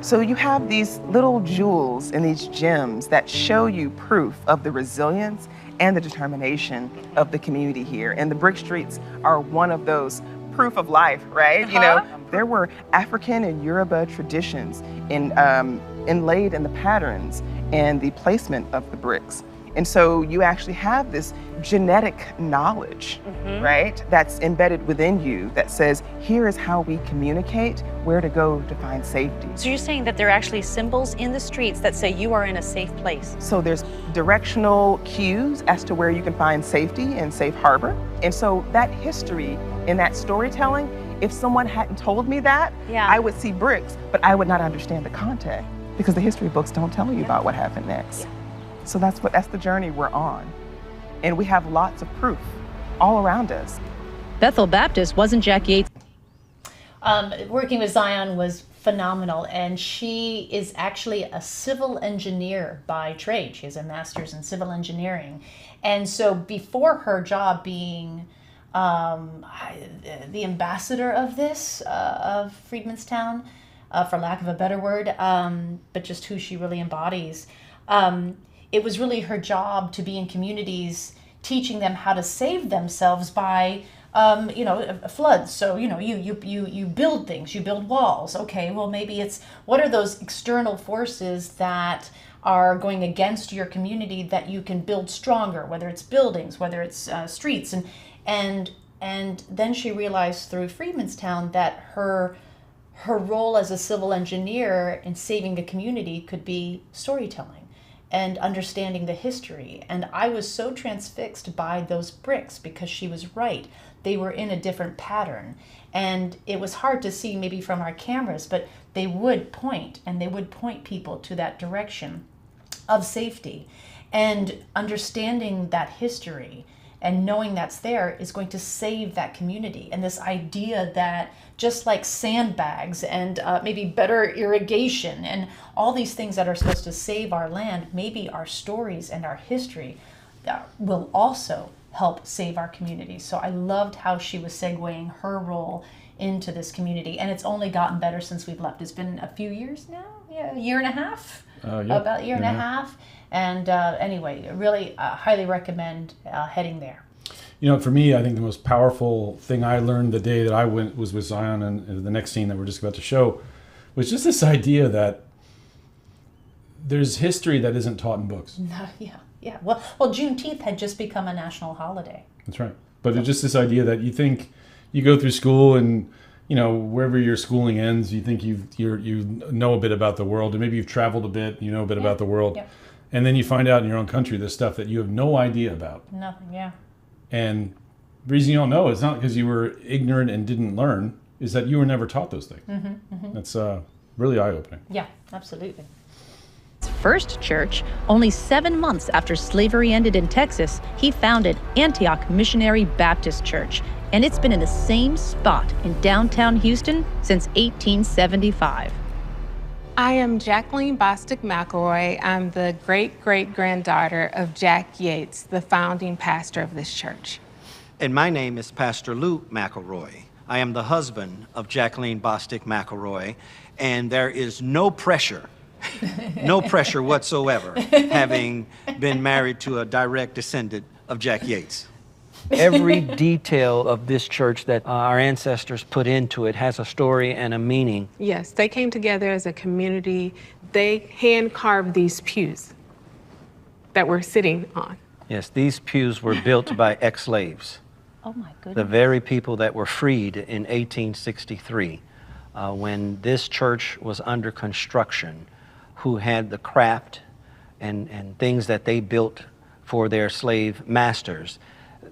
So you have these little jewels and these gems that show you proof of the resilience and the determination of the community here. And the brick streets are one of those proof of life, right? You know, there were African and Yoruba traditions inlaid in the patterns and the placement of the bricks. And so you actually have this genetic knowledge, right, that's embedded within you that says, here is how we communicate, where to go to find safety. So you're saying that there are actually symbols in the streets that say you are in a safe place? So there's directional cues as to where you can find safety and safe harbor. And so that history in that storytelling, if someone hadn't told me that, I would see bricks, but I would not understand the context because the history books don't tell you about what happened next. So that's the journey we're on. And we have lots of proof all around us. Bethel Baptist wasn't Jack Yates. Working with Zion was phenomenal, and she is actually a civil engineer by trade. She has a master's in civil engineering. And so before her job being the ambassador of this, of Freedmanstown, for lack of a better word, but just who she really embodies, it was really her job to be in communities teaching them how to save themselves by floods. So, you build things, you build walls. Okay, well, maybe it's, what are those external forces that are going against your community that you can build stronger, whether it's buildings, whether it's streets. And then she realized through Freedmanstown that her role as a civil engineer in saving a community could be storytelling and understanding the history. And I was so transfixed by those bricks because she was right. They were in a different pattern. And it was hard to see maybe from our cameras, but they would point, and they would point people to that direction of safety. And understanding that history and knowing that's there is going to save that community. And this idea that just like sandbags and maybe better irrigation and all these things that are supposed to save our land, maybe our stories and our history will also help save our community. So I loved how she was segueing her role into this community. And it's only gotten better since we've left. It's been a few years now, a year and a half, about a year and a half. And anyway, really highly recommend heading there. You know, for me, I think the most powerful thing I learned the day that I was with Zion, and the next scene that we're just about to show, was just this idea that there's history that isn't taught in books. Yeah. Well, Juneteenth had just become a national holiday. That's right. But it's just this idea that you think you go through school and, wherever your schooling ends, you think you know a bit about the world, and maybe you've traveled a bit, you know a bit about the world. Yep. And then you find out in your own country this stuff that you have no idea about. Nothing, yeah. And the reason you don't know is not because you were ignorant and didn't learn, is that you were never taught those things. That's really eye-opening. Yeah, absolutely. First church, only 7 months after slavery ended in Texas, he founded Antioch Missionary Baptist Church, and it's been in the same spot in downtown Houston since 1875. I am Jacqueline Bostic McElroy. I'm the great-great-granddaughter of Jack Yates, the founding pastor of this church. And my name is Pastor Lou McElroy. I am the husband of Jacqueline Bostic McElroy, and there is no pressure whatsoever, having been married to a direct descendant of Jack Yates. Every detail of this church that our ancestors put into it has a story and a meaning. Yes, they came together as a community. They hand-carved these pews that we're sitting on. Yes, these pews were built by ex-slaves. Oh my goodness. The very people that were freed in 1863, when this church was under construction, who had the craft and things that they built for their slave masters.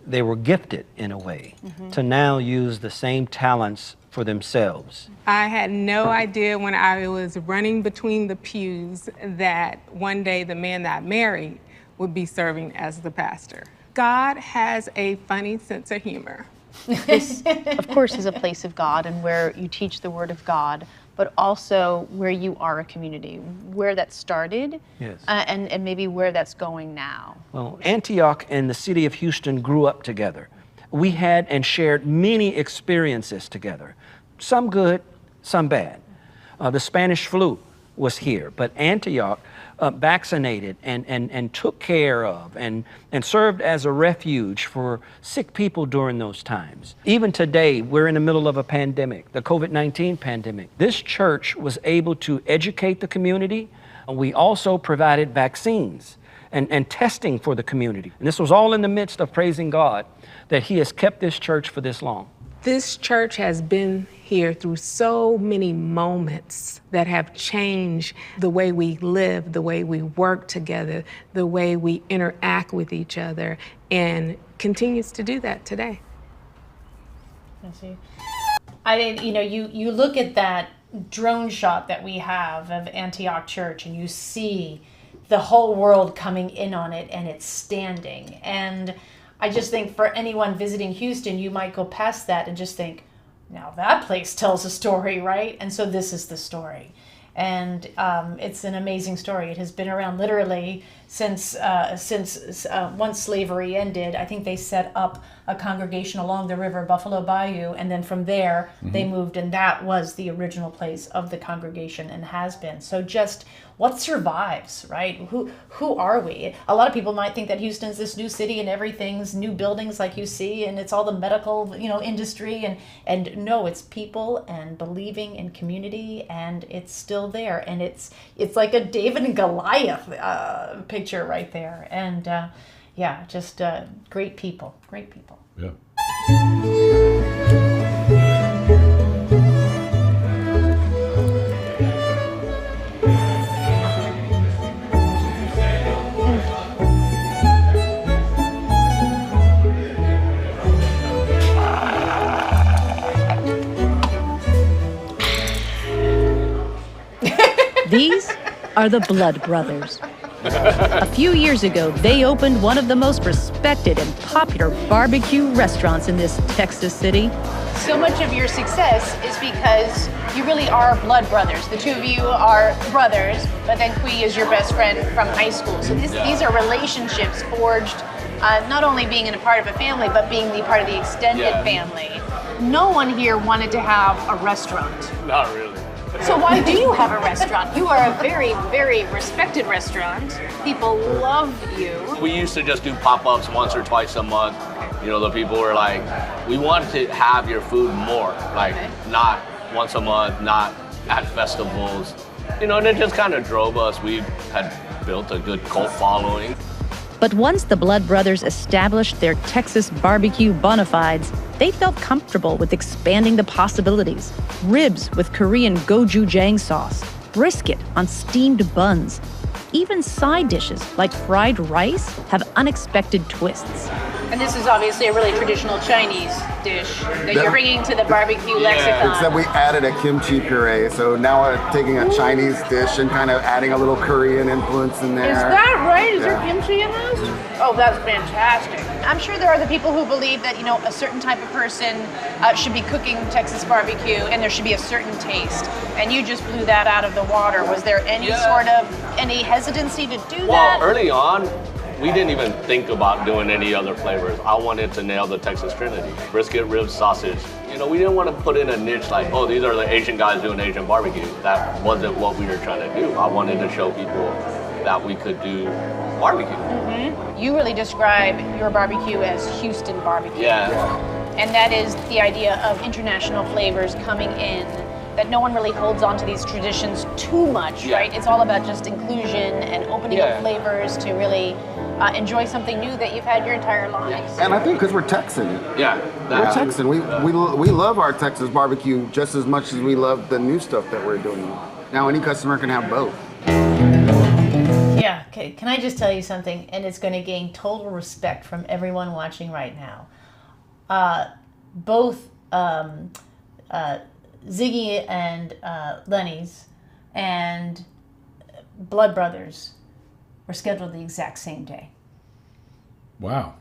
They were gifted in a way to now use the same talents for themselves. I had no idea when I was running between the pews that one day the man that I married would be serving as the pastor. God has a funny sense of humor. This, of course, is a place of God and where you teach the Word of God, but also where you are a community, where that started, Yes. and maybe where that's going now. Well, Antioch and the city of Houston grew up together. We had and shared many experiences together, some good, some bad. The Spanish flu was here, but Antioch vaccinated and took care of and served as a refuge for sick people during those times. Even today, we're in the middle of a pandemic, the COVID-19 pandemic. This church was able to educate the community. We also provided vaccines and testing for the community. And this was all in the midst of praising God that He has kept this church for this long. This church has been here through so many moments that have changed the way we live, the way we work together, the way we interact with each other, and continues to do that today. I see. You look at that drone shot that we have of Antioch Church, and you see the whole world coming in on it, and it's standing. And I just think for anyone visiting Houston, you might go past that and just think, now that place tells a story, right? And so this is the story. And it's an amazing story. It has been around literally since once slavery ended. I think they set up a congregation along the river, Buffalo Bayou, and then from there they moved, and that was the original place of the congregation and has been. So just what survives, right? Who are we? A lot of people might think that Houston's this new city and everything's new buildings like you see, and it's all the medical, industry, and no, it's people and believing in community, and it's still there, and it's like a David and Goliath picture right there, and just great people. Yeah. These are the Blood Brothers. A few years ago, they opened one of the most respected and popular barbecue restaurants in this Texas city. So much of your success is because you really are blood brothers. The two of you are brothers, but then Kui is your best friend from high school. So these are relationships forged, not only being in a part of a family, but being the part of the extended family. No one here wanted to have a restaurant. Not really. So why do you have a restaurant? You are a very, very respected restaurant. People love you. We used to just do pop-ups once or twice a month. The people were like, we want to have your food more, like not once a month, not at festivals. And it just kind of drove us. We had built a good cult following. But once the Blood Brothers established their Texas barbecue bona fides, they felt comfortable with expanding the possibilities. Ribs with Korean gochujang sauce, brisket on steamed buns. Even side dishes like fried rice have unexpected twists. And this is obviously a really traditional Chinese dish that you're bringing to the barbecue lexicon. Except we added a kimchi puree, so now we're taking a Chinese dish and kind of adding a little Korean influence in there. Is that right? Is there kimchi in this? Oh, that's fantastic. I'm sure there are the people who believe that, a certain type of person should be cooking Texas barbecue and there should be a certain taste. And you just blew that out of the water. Was there any any hesitancy to do that? Well, early on, we didn't even think about doing any other flavors. I wanted to nail the Texas Trinity. Brisket, ribs, sausage. We didn't want to put in a niche like, oh, these are the Asian guys doing Asian barbecue. That wasn't what we were trying to do. I wanted to show people that we could do barbecue. Mm-hmm. You really describe your barbecue as Houston barbecue. Yeah. And that is the idea of international flavors coming in, that no one really holds on to these traditions too much, right? It's all about just inclusion and opening up flavors to really enjoy something new that you've had your entire lives. And I think because we're Texan. Yeah. We're Texan. We love our Texas barbecue just as much as we love the new stuff that we're doing. Now any customer can have both. Yeah, okay. Can I just tell you something? And it's going to gain total respect from everyone watching right now. Both Ziggy and Lenny's and Blood Brothers were scheduled the exact same day. Wow.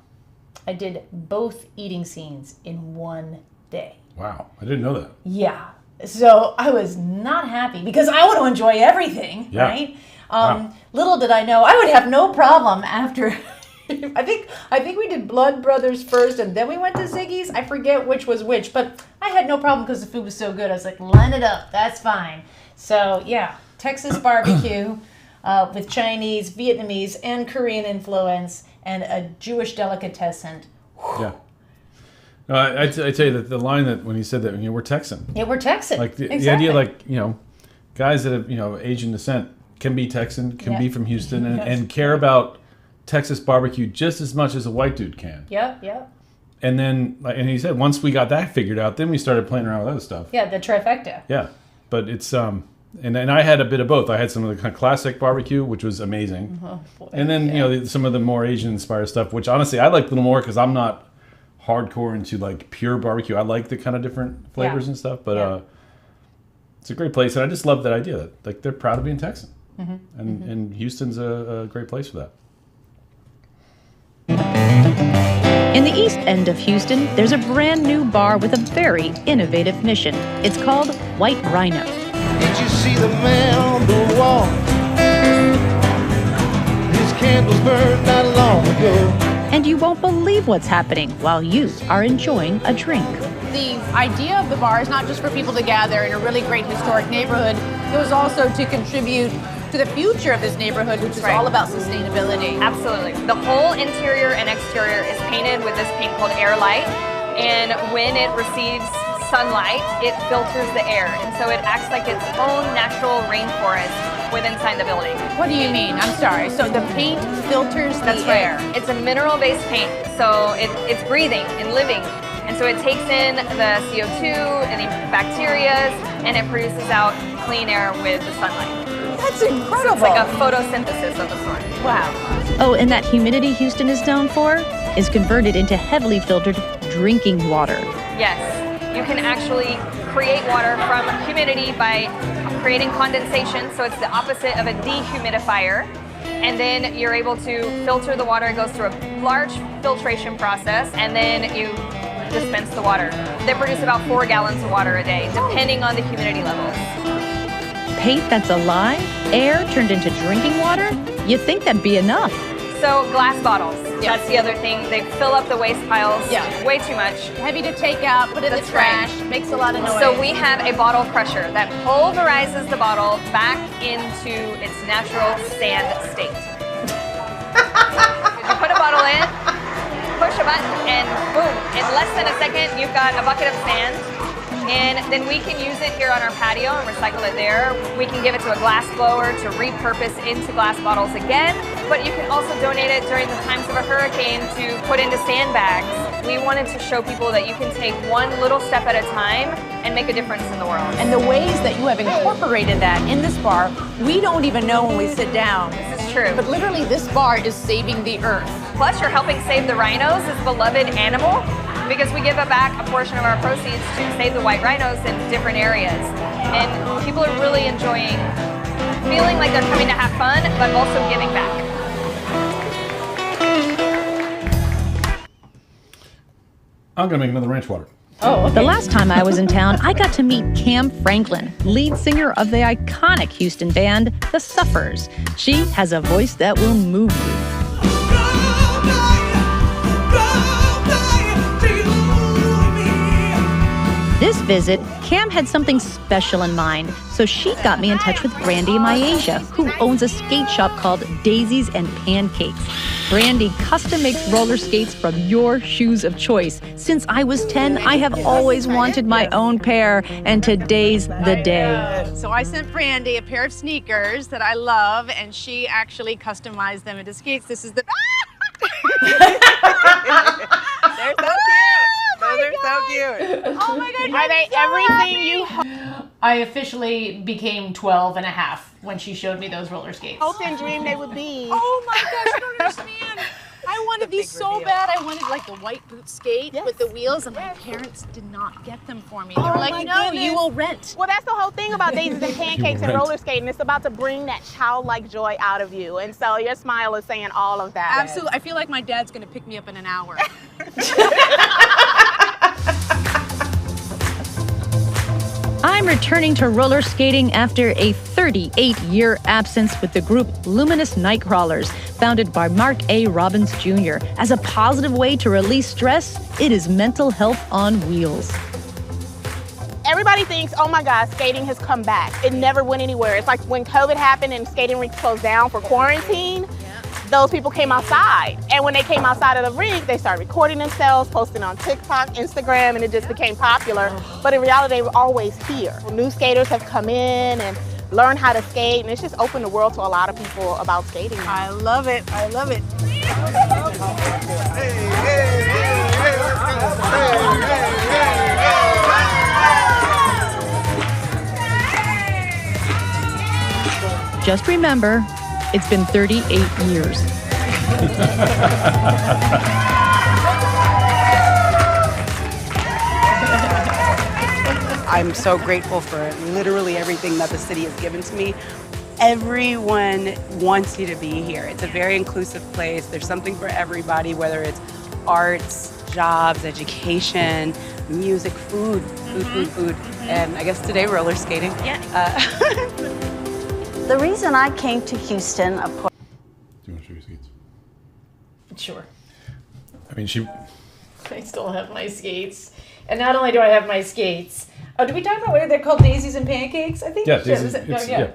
I did both eating scenes in one day. Wow. I didn't know that. Yeah. So I was not happy because I want to enjoy everything, Yeah. right? Wow. Little did I know I would have no problem after. I think we did Blood Brothers first, and then we went to Ziggy's. I forget which was which, but I had no problem because the food was so good. I was like, line it up, that's fine. So yeah, Texas barbecue with Chinese, Vietnamese, and Korean influence, and a Jewish delicatessen. Yeah. No, I tell you that the line that when he said that, we're Texan. Yeah, we're Texan. Like the Exactly. idea, like, guys that have, Asian descent can be Texan, can be from Houston, and care about Texas barbecue just as much as a white dude can. Yep. And then, and he said, once we got that figured out, then we started playing around with other stuff. Yeah, the trifecta. Yeah, but it's and I had a bit of both. I had some of the kind of classic barbecue, which was amazing, and then some of the more Asian inspired stuff, which honestly I like a little more because I'm not hardcore into like pure barbecue. I like the kind of different flavors and stuff, but it's a great place, and I just love that idea that like they're proud of being Texan, and Houston's a great place for that. In the east end of Houston, there's a brand new bar with a very innovative mission. It's called White Rhino. Did you see the man on the wall? His candles burned not long ago. And you won't believe what's happening while you are enjoying a drink. The idea of the bar is not just for people to gather in a really great historic neighborhood. It was also to contribute to the future of this neighborhood, which is all about sustainability. Absolutely. The whole interior and exterior is painted with this paint called Air Light, and when it receives sunlight, it filters the air, and so it acts like its own natural rainforest within inside the building. What do you mean? I'm sorry. So the paint filters the air. It's a mineral-based paint, so it's breathing and living, and so it takes in the CO2 and the bacteria, and it produces out clean air with the sunlight. That's incredible. So it's like a photosynthesis of the sort. Wow. Oh, and that humidity Houston is known for is converted into heavily filtered drinking water. Yes, you can actually create water from humidity by creating condensation, so it's the opposite of a dehumidifier. And then you're able to filter the water. It goes through a large filtration process, and then you dispense the water. They produce about 4 gallons of water a day, depending on the humidity levels. Paint that's alive, air turned into drinking water? You'd think that'd be enough. So glass bottles, that's the other thing. They fill up the waste piles way too much. Heavy to take out, put in the trash, makes a lot of noise. So we have a bottle crusher that pulverizes the bottle back into its natural sand state. You put a bottle in, push a button, and boom, in less than a second, you've got a bucket of sand. And then we can use it here on our patio and recycle it there. We can give it to a glass blower to repurpose into glass bottles again, but you can also donate it during the times of a hurricane to put into sandbags. We wanted to show people that you can take one little step at a time and make a difference in the world. And the ways that you have incorporated that in this bar, we don't even know when we sit down. This is true. But literally, this bar is saving the earth. Plus, you're helping save the rhinos, this beloved animal, because we give back a portion of our proceeds to save the white rhinos in different areas. And people are really enjoying feeling like they're coming to have fun, but also giving back. I'm going to make another ranch water. Oh, okay. The last time I was in town, I got to meet Cam Franklin, lead singer of the iconic Houston band, The Sufferers. She has a voice that will move you. This visit, Cam had something special in mind, so she got me in touch with Brandy Myasia, who owns a skate shop called Daisies and Pancakes. Brandy custom makes roller skates from your shoes of choice. Since I was 10, I have always wanted my own pair, and today's the day. So I sent Brandy a pair of sneakers that I love, and she actually customized them into skates. This is the... They're so cute. Those are so cute. Oh my God, Are they so everything happy. I officially became 12 and a half when she showed me those roller skates. Hoped and dreamed they would be. Oh my gosh, I don't understand. I wanted these so bad. I wanted like the white boot skate with the wheels, and my parents did not get them for me. They were like, no, you will rent. Well, that's the whole thing about Daisies and Pancakes and roller skating. It's about to bring that childlike joy out of you. And so your smile is saying all of that. Absolutely. I feel like my dad's going to pick me up in an hour. I'm returning to roller skating after a 38-year absence with the group Luminous Nightcrawlers, founded by Mark A. Robbins Jr. As a positive way to release stress, it is mental health on wheels. Everybody thinks, oh my God, skating has come back. It never went anywhere. It's like when COVID happened and skating rinks closed down for quarantine, those people came outside. And when they came outside of the rink, they started recording themselves, posting on TikTok, Instagram, and it just became popular. But in reality, they were always here. New skaters have come in and learned how to skate, and it's just opened the world to a lot of people about skating. I love it. I love it. Just remember, it's been 38 years. I'm so grateful for literally everything that the city has given to me. Everyone wants you to be here. It's a very inclusive place. There's something for everybody, whether it's arts, jobs, education, music, food. And I guess today roller skating. Yeah. The reason I came to Houston, of course. Do you want to show your skates? Sure. I mean, I still have my skates. And not only do I have my skates, did we talk about what they're called, daisies and pancakes? I think. Yeah, daisies. Yeah.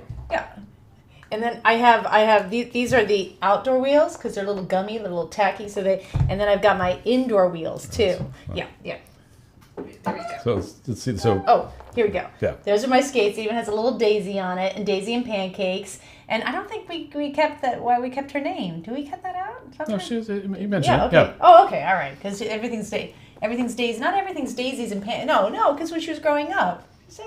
And then I have these are the outdoor wheels because they're a little gummy, a little tacky. And then I've got my indoor wheels too. Wow. Yeah. There we go. So let's see. So. Oh, here we go. Yeah. Those are my skates. It even has a little daisy on it, and daisy and pancakes. And I don't think we kept that. Why we kept her name? Do we cut that out? No, you mentioned yeah, it. okay. Yeah. Oh, okay. All right. Because everything's daisy. Not everything's daisies and pancakes. No. Because when she was growing up, I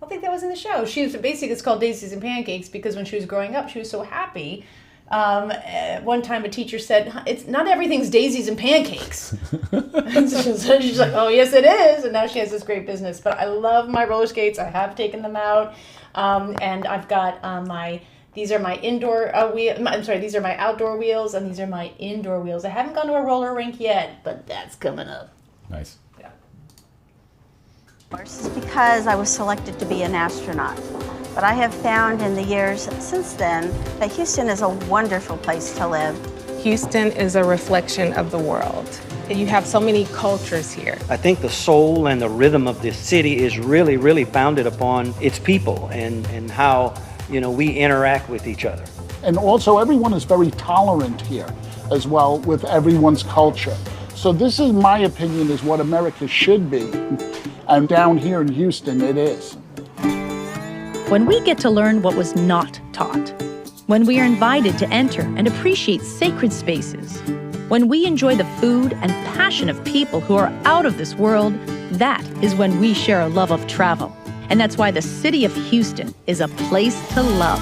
don't think that was in the show. She was basically, it's called Daisies and Pancakes because when she was growing up, she was so happy. One time a teacher said, "It's not everything's daisies and pancakes." And so she's like, "Oh yes, it is." And now she has this great business. But I love my roller skates. I have taken them out, and I've got these are my indoor these are my outdoor wheels, and these are my indoor wheels. I haven't gone to a roller rink yet, but that's coming up. Nice. Yeah. Is because I was selected to be an astronaut. But I have found in the years since then that Houston is a wonderful place to live. Houston is a reflection of the world. You have so many cultures here. I think the soul and the rhythm of this city is really, really founded upon its people and how, we interact with each other. And also everyone is very tolerant here as well with everyone's culture. So this, in my opinion, is what America should be. And down here in Houston, it is. When we get to learn what was not taught, when we are invited to enter and appreciate sacred spaces, when we enjoy the food and passion of people who are out of this world, that is when we share a love of travel. And that's why the city of Houston is a place to love.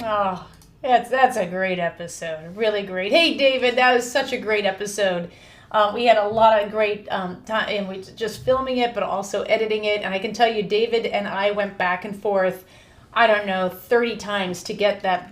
Oh, that's a great episode. Really great. Hey, David, that was such a great episode. We had a lot of great time, and we just filming it, but also editing it. And I can tell you, David and I went back and forth, 30 times to get that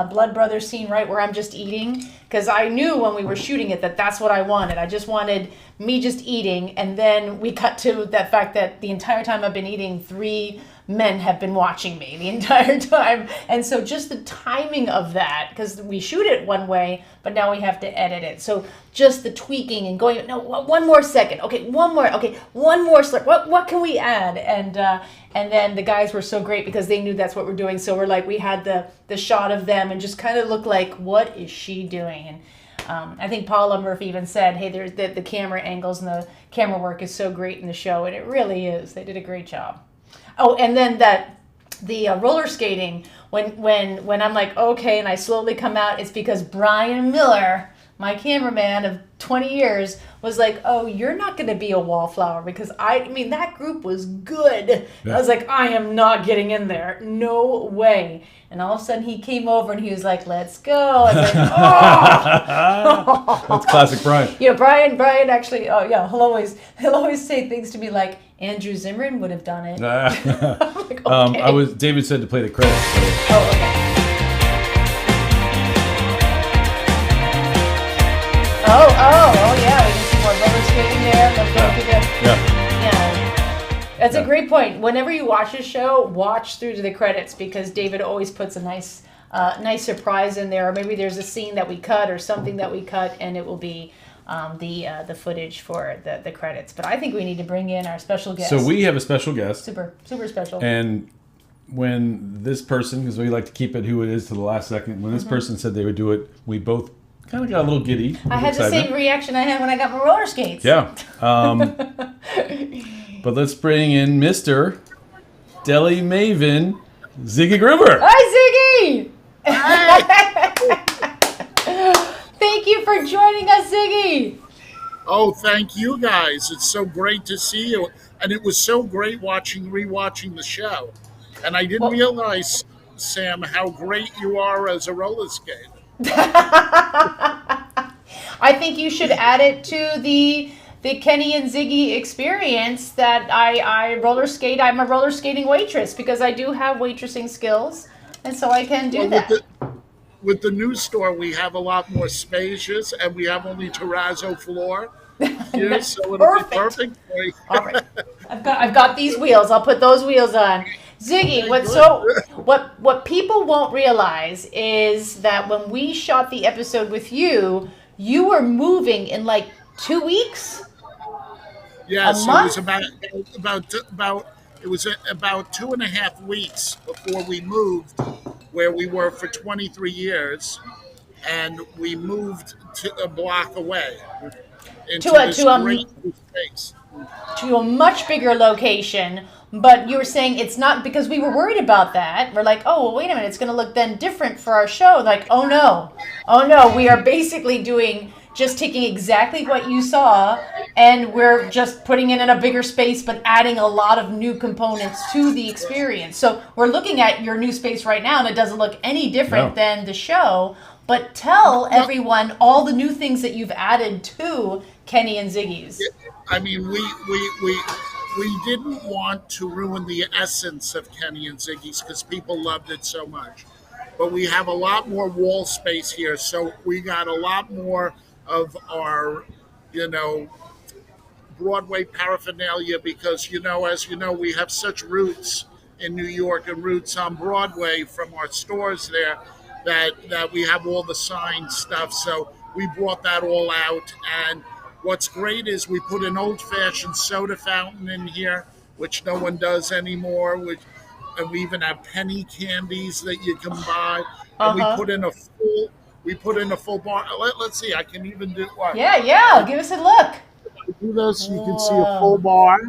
Blood Brothers scene right where I'm just eating. Because I knew when we were shooting it that that's what I wanted. I just wanted me just eating. And then we cut to that fact that the entire time I've been eating, 3 men have been watching me the entire time. And so just the timing of that, because we shoot it one way, but now we have to edit it. So just the tweaking and going, no, one more second. Okay, one more slip. What can we add? And then the guys were so great because they knew that's what we're doing. So we're like, we had the shot of them and just kind of looked like, what is she doing? And I think Paula Murphy even said, hey, there's the camera angles and the camera work is so great in the show. And it really is. They did a great job. Oh, and then the roller skating, when I'm like, okay, and I slowly come out, it's because Brian Miller, my cameraman of 20 years, was like, oh, you're not going to be a wallflower, because that group was good. Yeah. I was like, I am not getting in there. No way. And all of a sudden he came over and he was like, let's go. I was like, oh. That's classic Brian. Yeah, Brian actually, he'll always say things to me like, Andrew Zimmern would have done it. Like, okay. David said to play the credits. Oh, okay. Oh, yeah, we can see more roller skating there. Let's go to the... Yeah. That's a great point. Whenever you watch a show, watch through to the credits because David always puts a nice surprise in there. Or maybe there's a scene that we cut or something that we cut, and it will be the footage for the credits. But I think we need to bring in our special guest. So we have a special guest. Super special. And when this person, because we like to keep it who it is to the last second, when this person said they would do it, we both kind of got a little giddy. I had the same reaction I had when I got my roller skates. Yeah. But let's bring in Mr. Deli Maven, Ziggy Gruber. Hi, Ziggy! Thank you for joining us, Ziggy. Oh, thank you guys. It's so great to see you. And it was so great rewatching the show. And I didn't realize, Sam, how great you are as a roller skater. I think you should add it to the Kenny and Ziggy experience that I roller skate. I'm a roller skating waitress because I do have waitressing skills, and so I can do that. With the new store, we have a lot more spacious, and we have only terrazzo floor here, so it'll be perfect for you. All right, I've got these wheels. I'll put those wheels on. Ziggy, what people won't realize is that when we shot the episode with you, you were moving in like 2 weeks. Yes, it was about 2.5 weeks before we moved where we were for 23 years, and we moved to a block away into this great space. To a much bigger location. But you were saying it's not because we were worried about that. We're like, oh, well, wait a minute, it's going to look then different for our show. Like, oh no, we are basically just taking exactly what you saw, and we're just putting it in a bigger space, but adding a lot of new components to the experience. So we're looking at your new space right now, and it doesn't look any different than the show. But tell everyone all the new things that you've added to Kenny and Ziggy's. I mean, we didn't want to ruin the essence of Kenny and Ziggy's because people loved it so much. But we have a lot more wall space here, so we got a lot more of our, Broadway paraphernalia because, as you know, we have such roots in New York and roots on Broadway from our stores there that we have all the signed stuff. So we brought that all out. And what's great is we put an old-fashioned soda fountain in here, which no one does anymore. And we even have penny candies that you can buy. And we put in a full bar. Let's see. I can even do what? Yeah. Give us a look. I do this. You can see a full bar.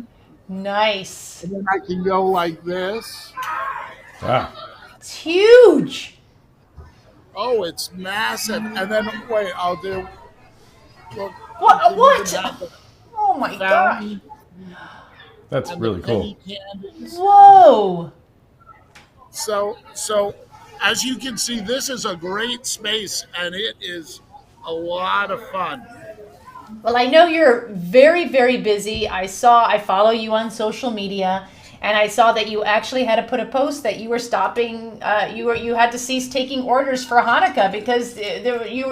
Nice. And then I can go like this. Wow. It's huge. Oh, it's massive. And then wait, I'll do. Look, what? Oh my gosh. That's really cool. Whoa. So as you can see, this is a great space, and it is a lot of fun. Well, I know you're very, very busy. I follow you on social media, and I saw that you actually had to put a post that you were stopping. You had to cease taking orders for Hanukkah because you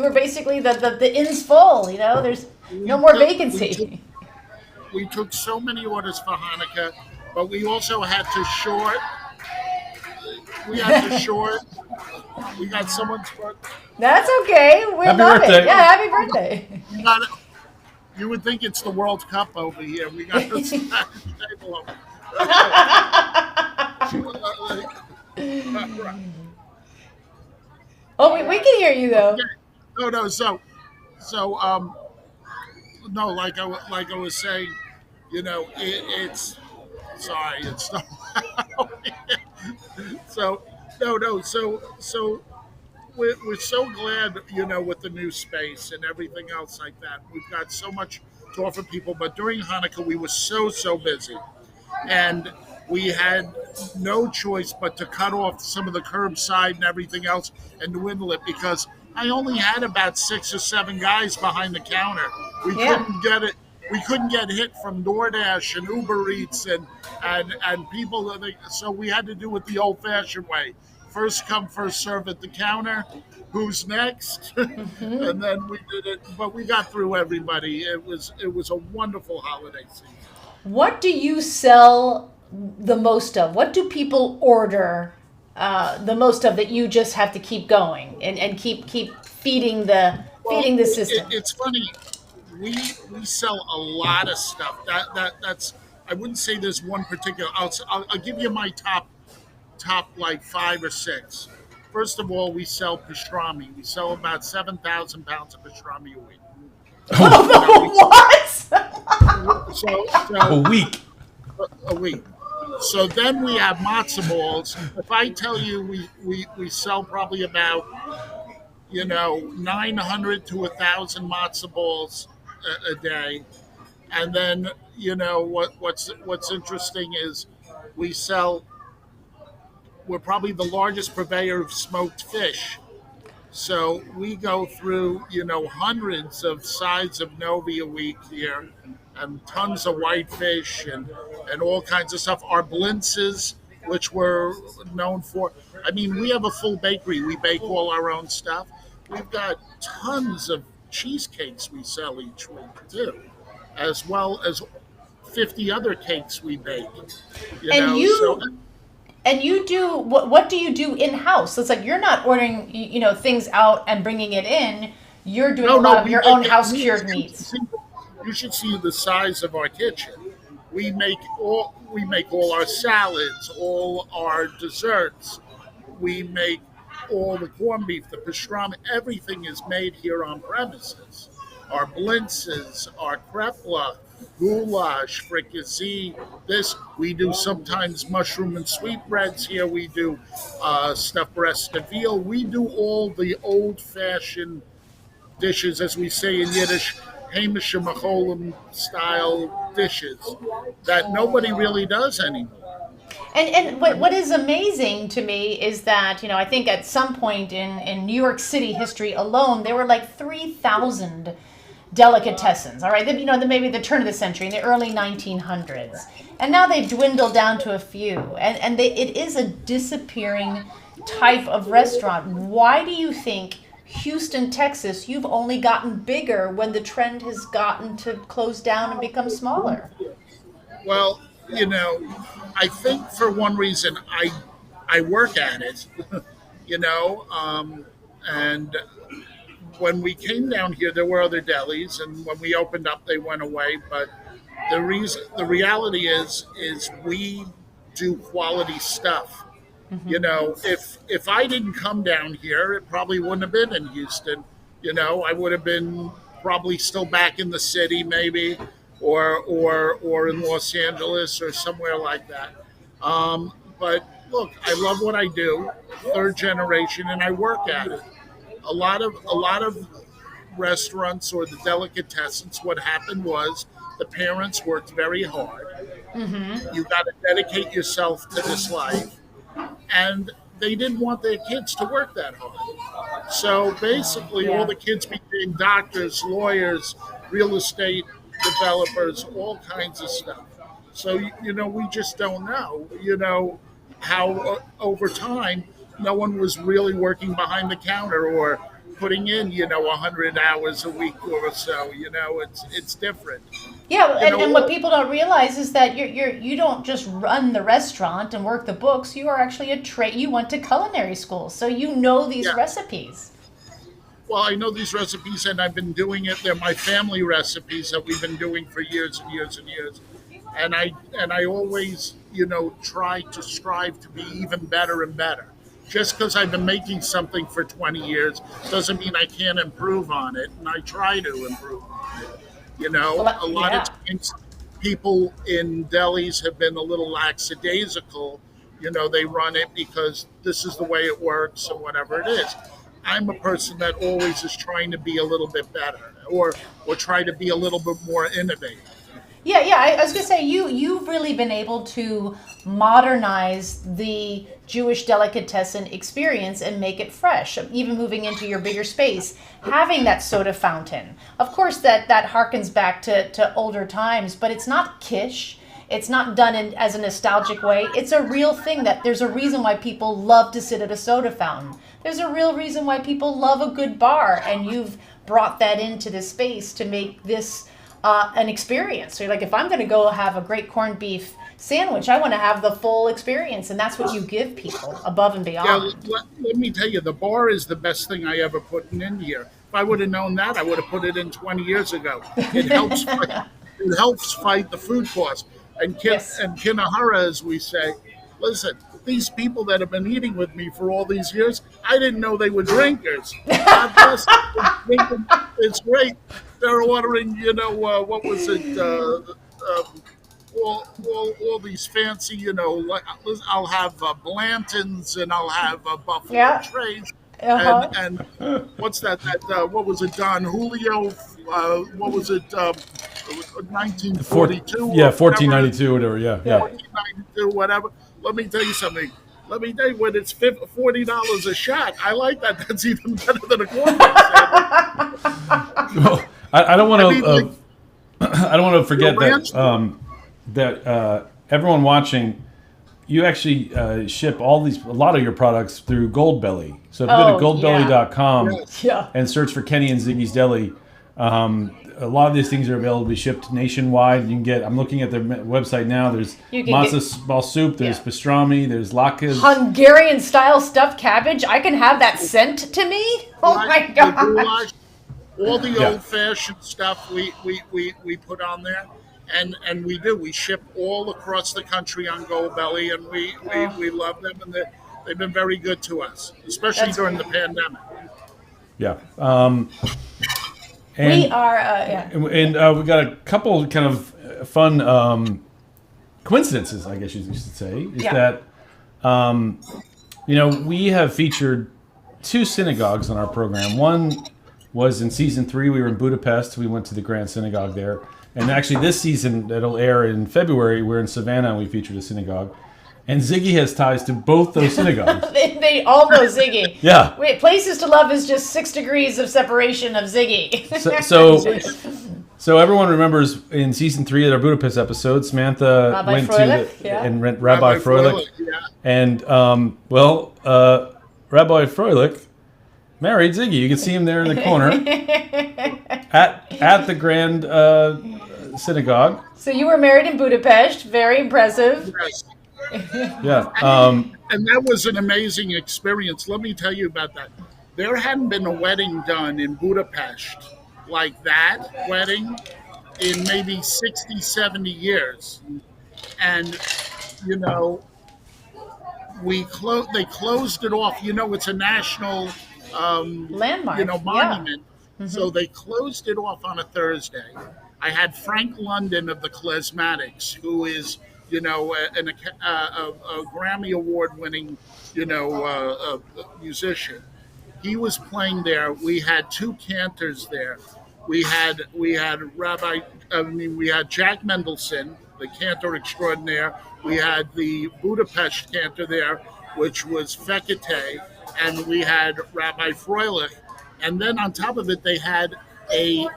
were basically the inn's full. There's no more vacancy. We took so many orders for Hanukkah, but we also had to short. We got someone's birthday. That's okay. We love it. Yeah, happy birthday. You would think it's the World Cup over here. We got this table over. Oh, we can hear you though. No. No. Like I was saying, it's. Sorry, it's not. So we're so glad, with the new space and everything else like that. We've got so much to offer people, but during Hanukkah we were so busy, and we had no choice but to cut off some of the curbside and everything else and dwindle it because I only had about 6 or 7 guys behind the counter. We couldn't get it. We couldn't get hit from DoorDash and Uber Eats and people. So we had to do it the old-fashioned way. First come, first serve at the counter. Who's next? And then we did it. But we got through everybody. It was a wonderful holiday season. What do you sell the most of? What do people order the most of that you just have to keep going and keep feeding the system? It's funny. We sell a lot of stuff. That's I wouldn't say there's one particular. I'll give you my top like 5 or 6. First of all, we sell pastrami. We sell about 7,000 pounds of pastrami a week. What? A week. A week. So then we have matzo balls. If I tell you we sell probably about 900 to 1,000 matzo balls a day, and then what's interesting is we're probably the largest purveyor of smoked fish. So we go through, hundreds of sides of Novi a week here, and tons of whitefish and all kinds of stuff. Our blintzes, which we're known for. I mean, we have a full bakery. We bake all our own stuff. We've got tons of cheesecakes we sell each week too, as well as 50 other cakes we bake. And you do what do you do in house? So it's like you're not ordering things out and bringing it in. You're doing a lot of your own house cured meats. You should see the size of our kitchen. We make all our salads, all our desserts. We make all the corned beef, the pastrami. Everything is made here on premises. Our blintzes, our krepla, goulash, fricassee. We do sometimes mushroom and sweetbreads here. We do stuffed breast of veal. We do all the old-fashioned dishes, as we say in Yiddish, Hamish and Macholim style dishes that nobody really does anymore. And what is amazing to me is that, I think at some point in New York City history alone, there were like 3,000 delicatessens, all right? Maybe the turn of the century, in the early 1900s. And now they've dwindled down to a few. And it is a disappearing type of restaurant. Why do you think Houston, Texas, you've only gotten bigger when the trend has gotten to close down and become smaller? Well, I think for one reason I work at it, and when we came down here, there were other delis, and when we opened up, they went away. But the reality is we do quality stuff. If I didn't come down here, it probably wouldn't have been in Houston. I would have been probably still back in the city, maybe, or in Los Angeles or somewhere like that. But look, I love what I do, 3rd generation, and I work at it. A lot of restaurants or the delicatessens, what happened was the parents worked very hard. Mm-hmm. You got to dedicate yourself to this life. And they didn't want their kids to work that hard. So basically, all the kids became doctors, lawyers, real estate developers, all kinds of stuff. So, we just don't know, how over time, no one was really working behind the counter or putting in, 100 hours a week or so. It's different. Yeah, and what people don't realize is that you don't just run the restaurant and work the books. You are actually you went to culinary school, so you know these recipes. Well, I know these recipes, and I've been doing it. They're my family recipes that we've been doing for years and years and years. And I always, try to strive to be even better and better. Just because I've been making something for 20 years doesn't mean I can't improve on it, and I try to improve on it. A lot of times people in delis have been a little lackadaisical. They run it because this is the way it works or whatever it is. I'm a person that always is trying to be a little bit better or try to be a little bit more innovative. Yeah. I was going to say, you've really been able to modernize the Jewish delicatessen experience and make it fresh, even moving into your bigger space, having that soda fountain. Of course, that harkens back to older times, but it's not kitsch. It's not done as a nostalgic way. It's a real thing that there's a reason why people love to sit at a soda fountain. There's a real reason why people love a good bar, and you've brought that into the space to make this an experience. So you're like, if I'm going to go have a great corned beef sandwich, I want to have the full experience, and that's what you give people above and beyond. Yeah, let me tell you, the bar is the best thing I ever put in here. If I would have known that, I would have put it in 20 years ago. It helps fight the food cost. And Kinahara, as we say, listen, these people that have been eating with me for all these years, I didn't know they were drinkers. God bless them. It's great. They're ordering, what was it? All these fancy, like I'll have Blanton's and I'll have Buffalo Trace. And what's that? What was it? Don Julio? What was it? 1942? Yeah, 1492, whatever. Yeah. 1492, whatever. Let me tell you something. Let me tell you, when it's $40 a shot, I like that. That's even better than a cornbread sandwich. Well, I don't want to. I don't want to forget that everyone watching, you actually ship a lot of your products through Goldbelly. So if you go to goldbelly.com and search for Kenny and Ziggy's Deli, a lot of these things are available to be shipped nationwide. You can get. I'm looking at their website now. There's matzo ball soup. There's pastrami. There's latkes. Hungarian style stuffed cabbage. I can have that sent to me. Oh my gosh! All the old fashioned stuff we put on there, and we do. We ship all across the country on Goldbelly, and we love them, and they've been very good to us, especially during the pandemic. Yeah. And we are, and we got a couple kind of fun coincidences, I guess you should say, is that, we have featured 2 synagogues on our program. One was in season 3. We were in Budapest. We went to the Grand Synagogue there. And actually this season, it'll air in February, we're in Savannah and we featured a synagogue. And Ziggy has ties to both those synagogues. they all know Ziggy. Yeah. Wait, Places to Love is just 6 degrees of separation of Ziggy. So everyone remembers in season 3 of our Budapest episode, Samantha went to and rent Rabbi Froelich. And Rabbi Froelich married Ziggy. You can see him there in the corner at the Grand Synagogue. So you were married in Budapest. Very impressive. Yes. Yeah. And that was an amazing experience. Let me tell you about that. There hadn't been a wedding done in Budapest like that wedding in maybe 60, 70 years. And, they closed it off. It's a national landmark, monument. Yeah. So they closed it off on a Thursday. I had Frank London of the Klezmatics, who is a Grammy Award-winning, musician. He was playing there. We had 2 cantors there. We had Jack Mendelson, the cantor extraordinaire. We had the Budapest cantor there, which was Fekete, and we had Rabbi Froelich. And then on top of it, they had a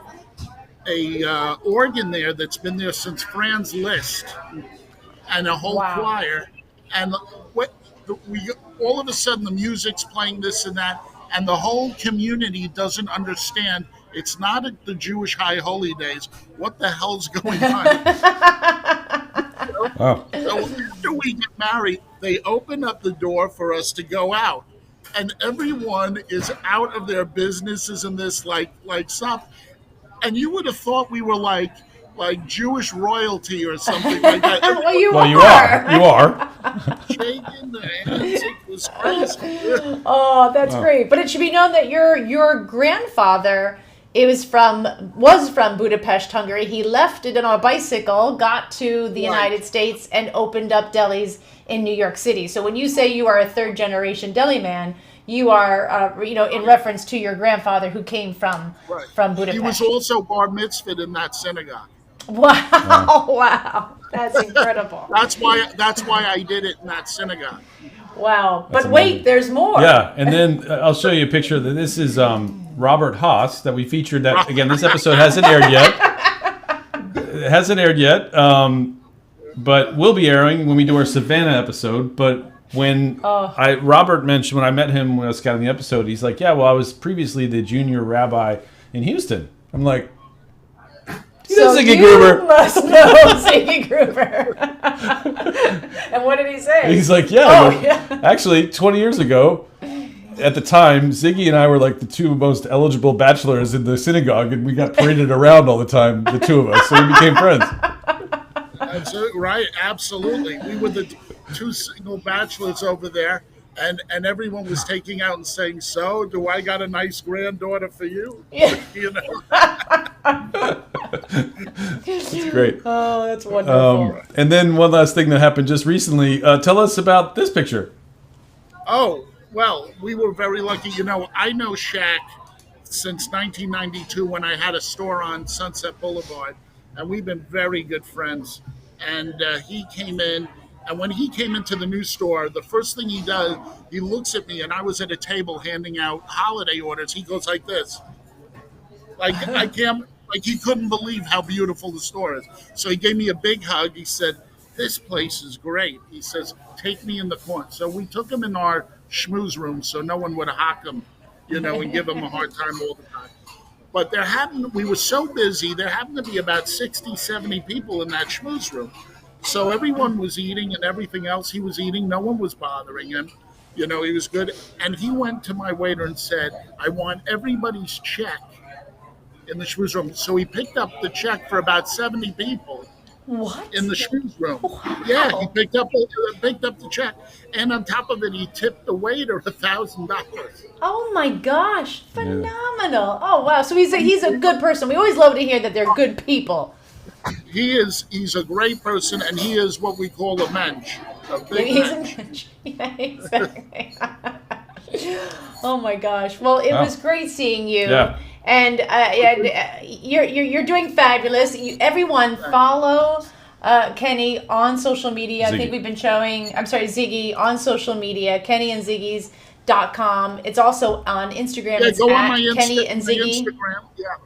organ there that's been there since Franz Liszt, and a whole choir, and all of a sudden the music's playing this and that, and the whole community doesn't understand. It's not at the Jewish high holy days. What the hell's going on? Wow. So after we get married, they open up the door for us to go out, and everyone is out of their businesses and this like stuff, and you would have thought we were like Jewish royalty or something like that. Well, you are. Shaking their hands. It was crazy. Oh, that's great. But it should be known that your grandfather was from Budapest, Hungary. He left it on a bicycle, got to the United States, and opened up delis in New York City. So when you say you are a 3rd-generation deli man, you are, in reference to your grandfather who came from Budapest. He was also bar mitzvahed in that synagogue. Wow. That's incredible. That's why I did it in that synagogue. Wow. But wait, there's more. Yeah, and then I'll show you a picture. This is Robert Haas that we featured. That again, this episode hasn't aired yet. But will be airing when we do our Savannah episode. But when Robert mentioned, when I met him when I was scouting the episode, he's like, "Yeah, well, I was previously the junior rabbi in Houston." I'm like, So Ziggy you Gruber. must know Ziggy Gruber. And what did he say? He's like, yeah. Actually, 20 years ago, at the time, Ziggy and I were like the two most eligible bachelors in the synagogue, and we got paraded around all the time, the two of us, so we became friends. That's it, right? Absolutely. We were the two single bachelors over there, and everyone was taking out and saying, "So, do I got a nice granddaughter for you?" Yeah. You know. That's great. Oh, that's wonderful. And then one last thing that happened just recently. Tell us about this picture. Oh, well, we were very lucky. You know, I know Shaq since 1992 when I had a store on Sunset Boulevard, and we've been very good friends. And he came in, and when he came into the new store, the first thing he does, he looks at me, and I was at a table handing out holiday orders. He goes like this. Like, I can't, like he couldn't believe how beautiful the store is. So he gave me a big hug. He said, "This place is great." He says, "Take me in the corner." So we took him in our schmooze room so no one would hock him, you know, and give him a hard time all the time. But we were so busy, there happened to be about 60, 70 people in that schmooze room. So everyone was eating and everything else he was eating, no one was bothering him. You know, he was good. And he went to my waiter and said, "I want everybody's check in the schmooze room." So he picked up the check for about 70 people. What? In the schmooze room. Wow. Yeah, he picked up the check. And on top of it, he tipped the waiter $1,000. Oh my gosh, phenomenal. Oh wow, so he's a good person. We always love to hear that they're good people. He's a great person, and he is what we call a mensch. He's a mensch. Yeah, exactly. Oh my gosh. Well, it was great seeing you. Yeah. And you're doing fabulous. Everyone follow Kenny on social media. Ziggy. I think we've been showing, I'm sorry, Ziggy on social media, KennyandZiggy's.com. It's also on Instagram. Yeah, it's go at on my Kenny and my Ziggy. Instagram. Yeah.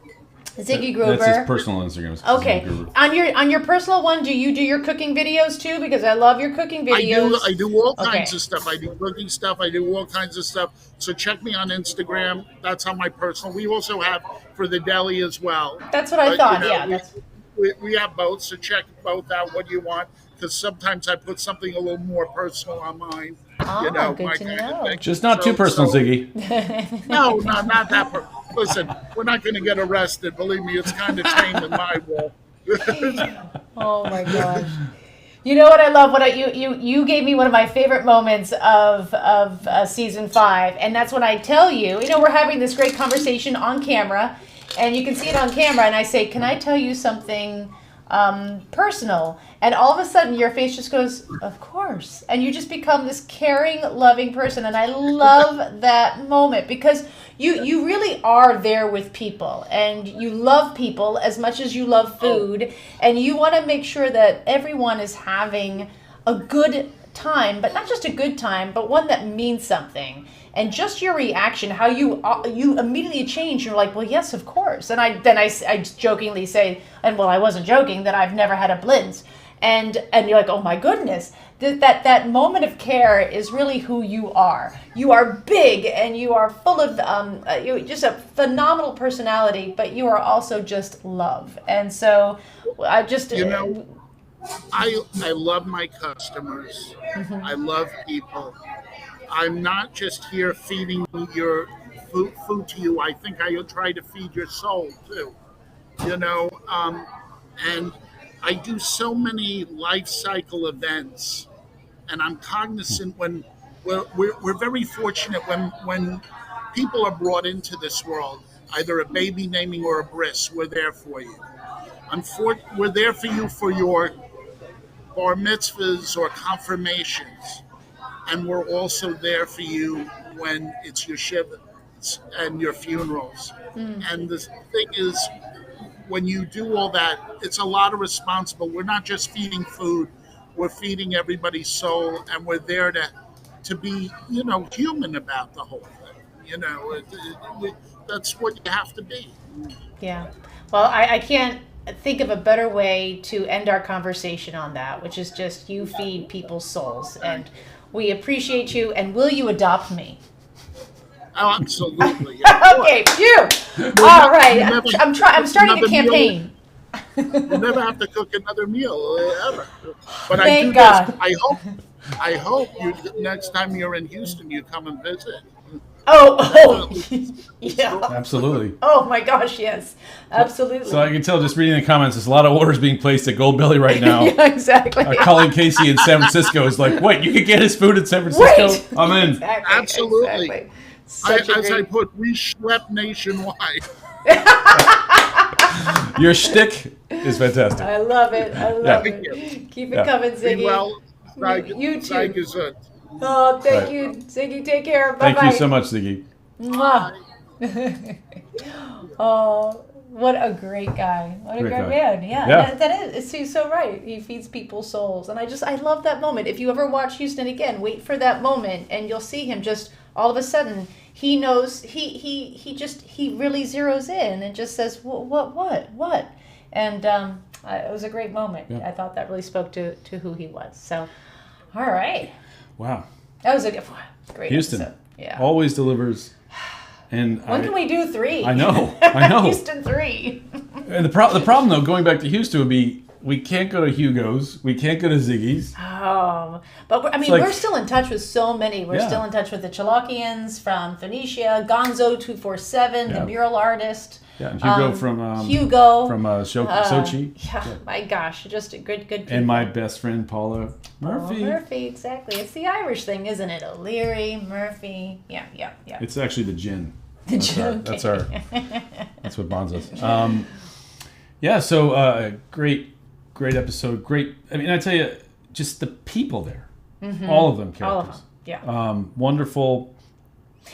Ziggy Gruber. That's his personal Instagram. Okay. On your personal one, do you do your cooking videos too? Because I love your cooking videos. I do all kinds of stuff. I do cooking stuff. I do all kinds of stuff. So check me on Instagram. That's on my personal. We also have for the deli as well. That's what I thought. Yeah. We have both. So check both out. What you want? Because sometimes I put something a little more personal on mine. Oh, good to know. Just not too personal, Ziggy. No, not that. Listen, we're not going to get arrested. Believe me, it's kind of tame in my world. Oh my gosh! You know what I love? You gave me one of my favorite moments of season 5, and that's when I tell you. You know, we're having this great conversation on camera, and you can see it on camera. And I say, "Can I tell you something personal?" And all of a sudden, your face just goes, "Of course," and you just become this caring, loving person. And I love that moment because you really are there with people, and you love people as much as you love food, and you want to make sure that everyone is having a good time, but not just a good time, but one that means something. And just your reaction, how you immediately change. You're like, "Well, yes, of course." And I jokingly say, and well, I wasn't joking, that I've never had a blintz. And you're like, "Oh my goodness." That moment of care is really who you are. You are big and you are full of you're just a phenomenal personality, but you are also just love. And so I just I love my customers. Mm-hmm. I love people. I'm not just here feeding your food to you. I think I try to feed your soul too. You know, and I do so many life cycle events, and I'm cognizant when we're very fortunate when people are brought into this world, either a baby naming or a bris, we're there for you. We're there for you for your bar mitzvahs or confirmations, and we're also there for you when it's your shivas and your funerals. And the thing is, when you do all that, it's a lot of responsible. We're not just feeding food, we're feeding everybody's soul, and we're there to be, you know, human about the whole thing. You know, that's what you have to be. Yeah. Well, I can't think of a better way to end our conversation on that, which is just you feed people's souls. And we appreciate you, and will you adopt me? Oh, absolutely. Okay, phew. All right. I'm starting the campaign. You never have to cook another meal ever. But Thank I do God. this. I hope you next time you're in Houston, you come and visit. Oh, yeah. Absolutely. Oh my gosh, yes, absolutely. So I can tell just reading the comments, there's a lot of orders being placed at Gold Belly right now. Yeah, exactly. Our colleague Casey in San Francisco is like, wait, you could get his food in San Francisco? Right. I'm in. Exactly, Absolutely. exactly. I put, we schlep nationwide. Your shtick is fantastic. I love it. I love Yeah. it. Keep it coming, Ziggy. Be well. You too. Sei gesund. Oh, thank Right. you, Ziggy. Take care. Bye bye. Thank you so much, Ziggy. Mwah. Oh, what a great guy. What a Great great guy. man. Yeah, Yeah. that is. He's so right. He feeds people's souls. And I love that moment. If you ever watch Houston again, wait for that moment and you'll see him just all of a sudden, he knows, he really zeroes in and just says, what? And it was a great moment. Yeah. I thought that really spoke to who he was. So, all right. Wow. That was a great Houston episode. Yeah. always delivers. And When can we do 3? I know. Houston 3. And the problem, though, going back to Houston would be we can't go to Hugo's. We can't go to Ziggy's. Oh, but we're still in touch with so many. We're still in touch with the Chalakians from Phoenicia, Gonzo 247, the mural artist. Yeah, and Hugo from Yeah, Sochi. my gosh, just a good people. And my best friend Paula Murphy. Oh, Murphy, exactly. It's the Irish thing, isn't it? O'Leary, Murphy. Yeah. It's actually the gin. The That's gin. That's what bonds us. So great episode. Great. I mean, I tell you, just the people there, all of them characters. All of them. Yeah. Wonderful.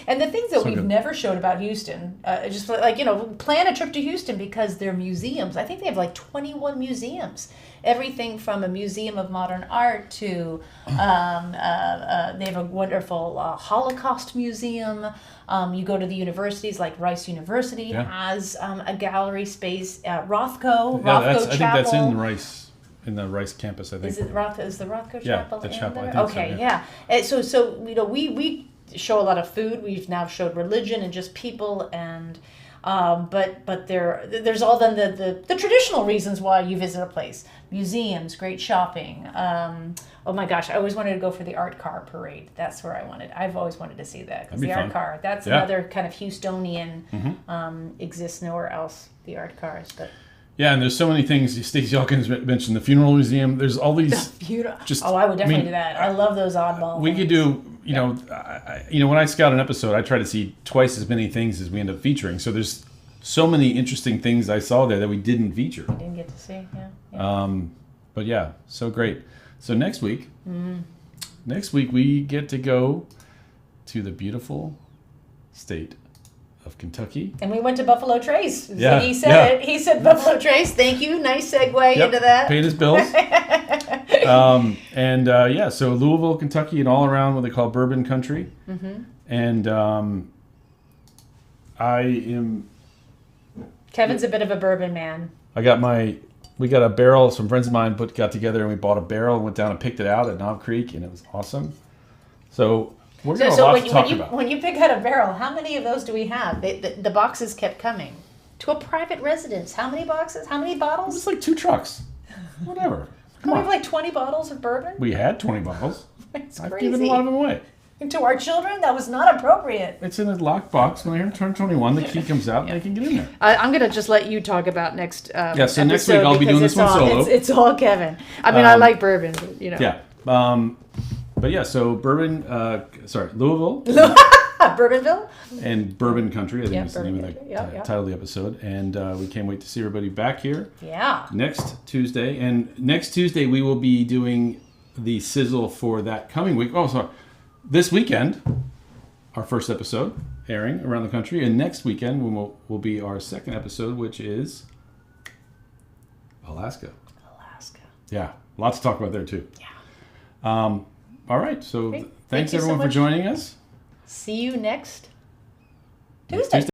And the things that So we've good. never showed about Houston, just plan a trip to Houston because they're museums. I think they have like 21 museums. Everything from a museum of modern art to they have a wonderful Holocaust museum. You go to the universities, like Rice University has a gallery space. Rothko I Chapel. think that's in the Rice campus. I think. Is the Rothko Chapel? Yeah, the in chapel. there? I think Okay, so, yeah. And so we show a lot of food. We've now showed religion and just people, and but there's all then the traditional reasons why you visit a place: museums, great shopping. Oh my gosh, I always wanted to go for the art car parade. That's where I've always wanted to see that because the art car. That's another kind of Houstonian. Exists nowhere else. The art cars, but. Yeah, and there's so many things. Stacey Hawkins mentioned the funeral museum. There's all these. I would definitely do that. I love those oddball. We could do, when I scout an episode, I try to see twice as many things as we end up featuring. So there's so many interesting things I saw there that we didn't feature. I didn't get to see, yeah. But yeah, so great. So next week we get to go to the beautiful state of Kentucky. And we went to Buffalo Trace. Yeah, He said it. He said Buffalo Trace. Thank you. Nice segue into that. Paid his bills. So Louisville, Kentucky, and all around what they call bourbon country. And Kevin's a bit of a bourbon man. We got a barrel. Some friends of mine got together and we bought a barrel and went down and picked it out at Knob Creek, and it was awesome. So we're going to have a lot to talk about. When you pick out a barrel, how many of those do we have? The boxes kept coming. To a private residence. How many boxes? How many bottles? It's like 2 trucks. Whatever. We have like 20 bottles of bourbon? We had 20 bottles. It's I've crazy. given a lot of them away. And to our children? That was not appropriate. It's in a locked box. When they turn 21, the key comes out and they can get in there. I'm going to just let you talk about next so next week I'll be doing this one solo. It's all Kevin. I mean, I like bourbon, but, Yeah. But yeah, so bourbon, Louisville. Bourbonville? And Bourbon Country, I think is the name of the title of the episode. And we can't wait to see everybody back here. Yeah. Next Tuesday. And next Tuesday we will be doing the sizzle for that coming week. Oh, sorry. This weekend, our first episode airing around the country. And next weekend will be our second episode, which is Alaska. Yeah. Lots to talk about there, too. Yeah. All right. So Great. thanks Thank you so everyone for much. joining us. See you next Tuesday.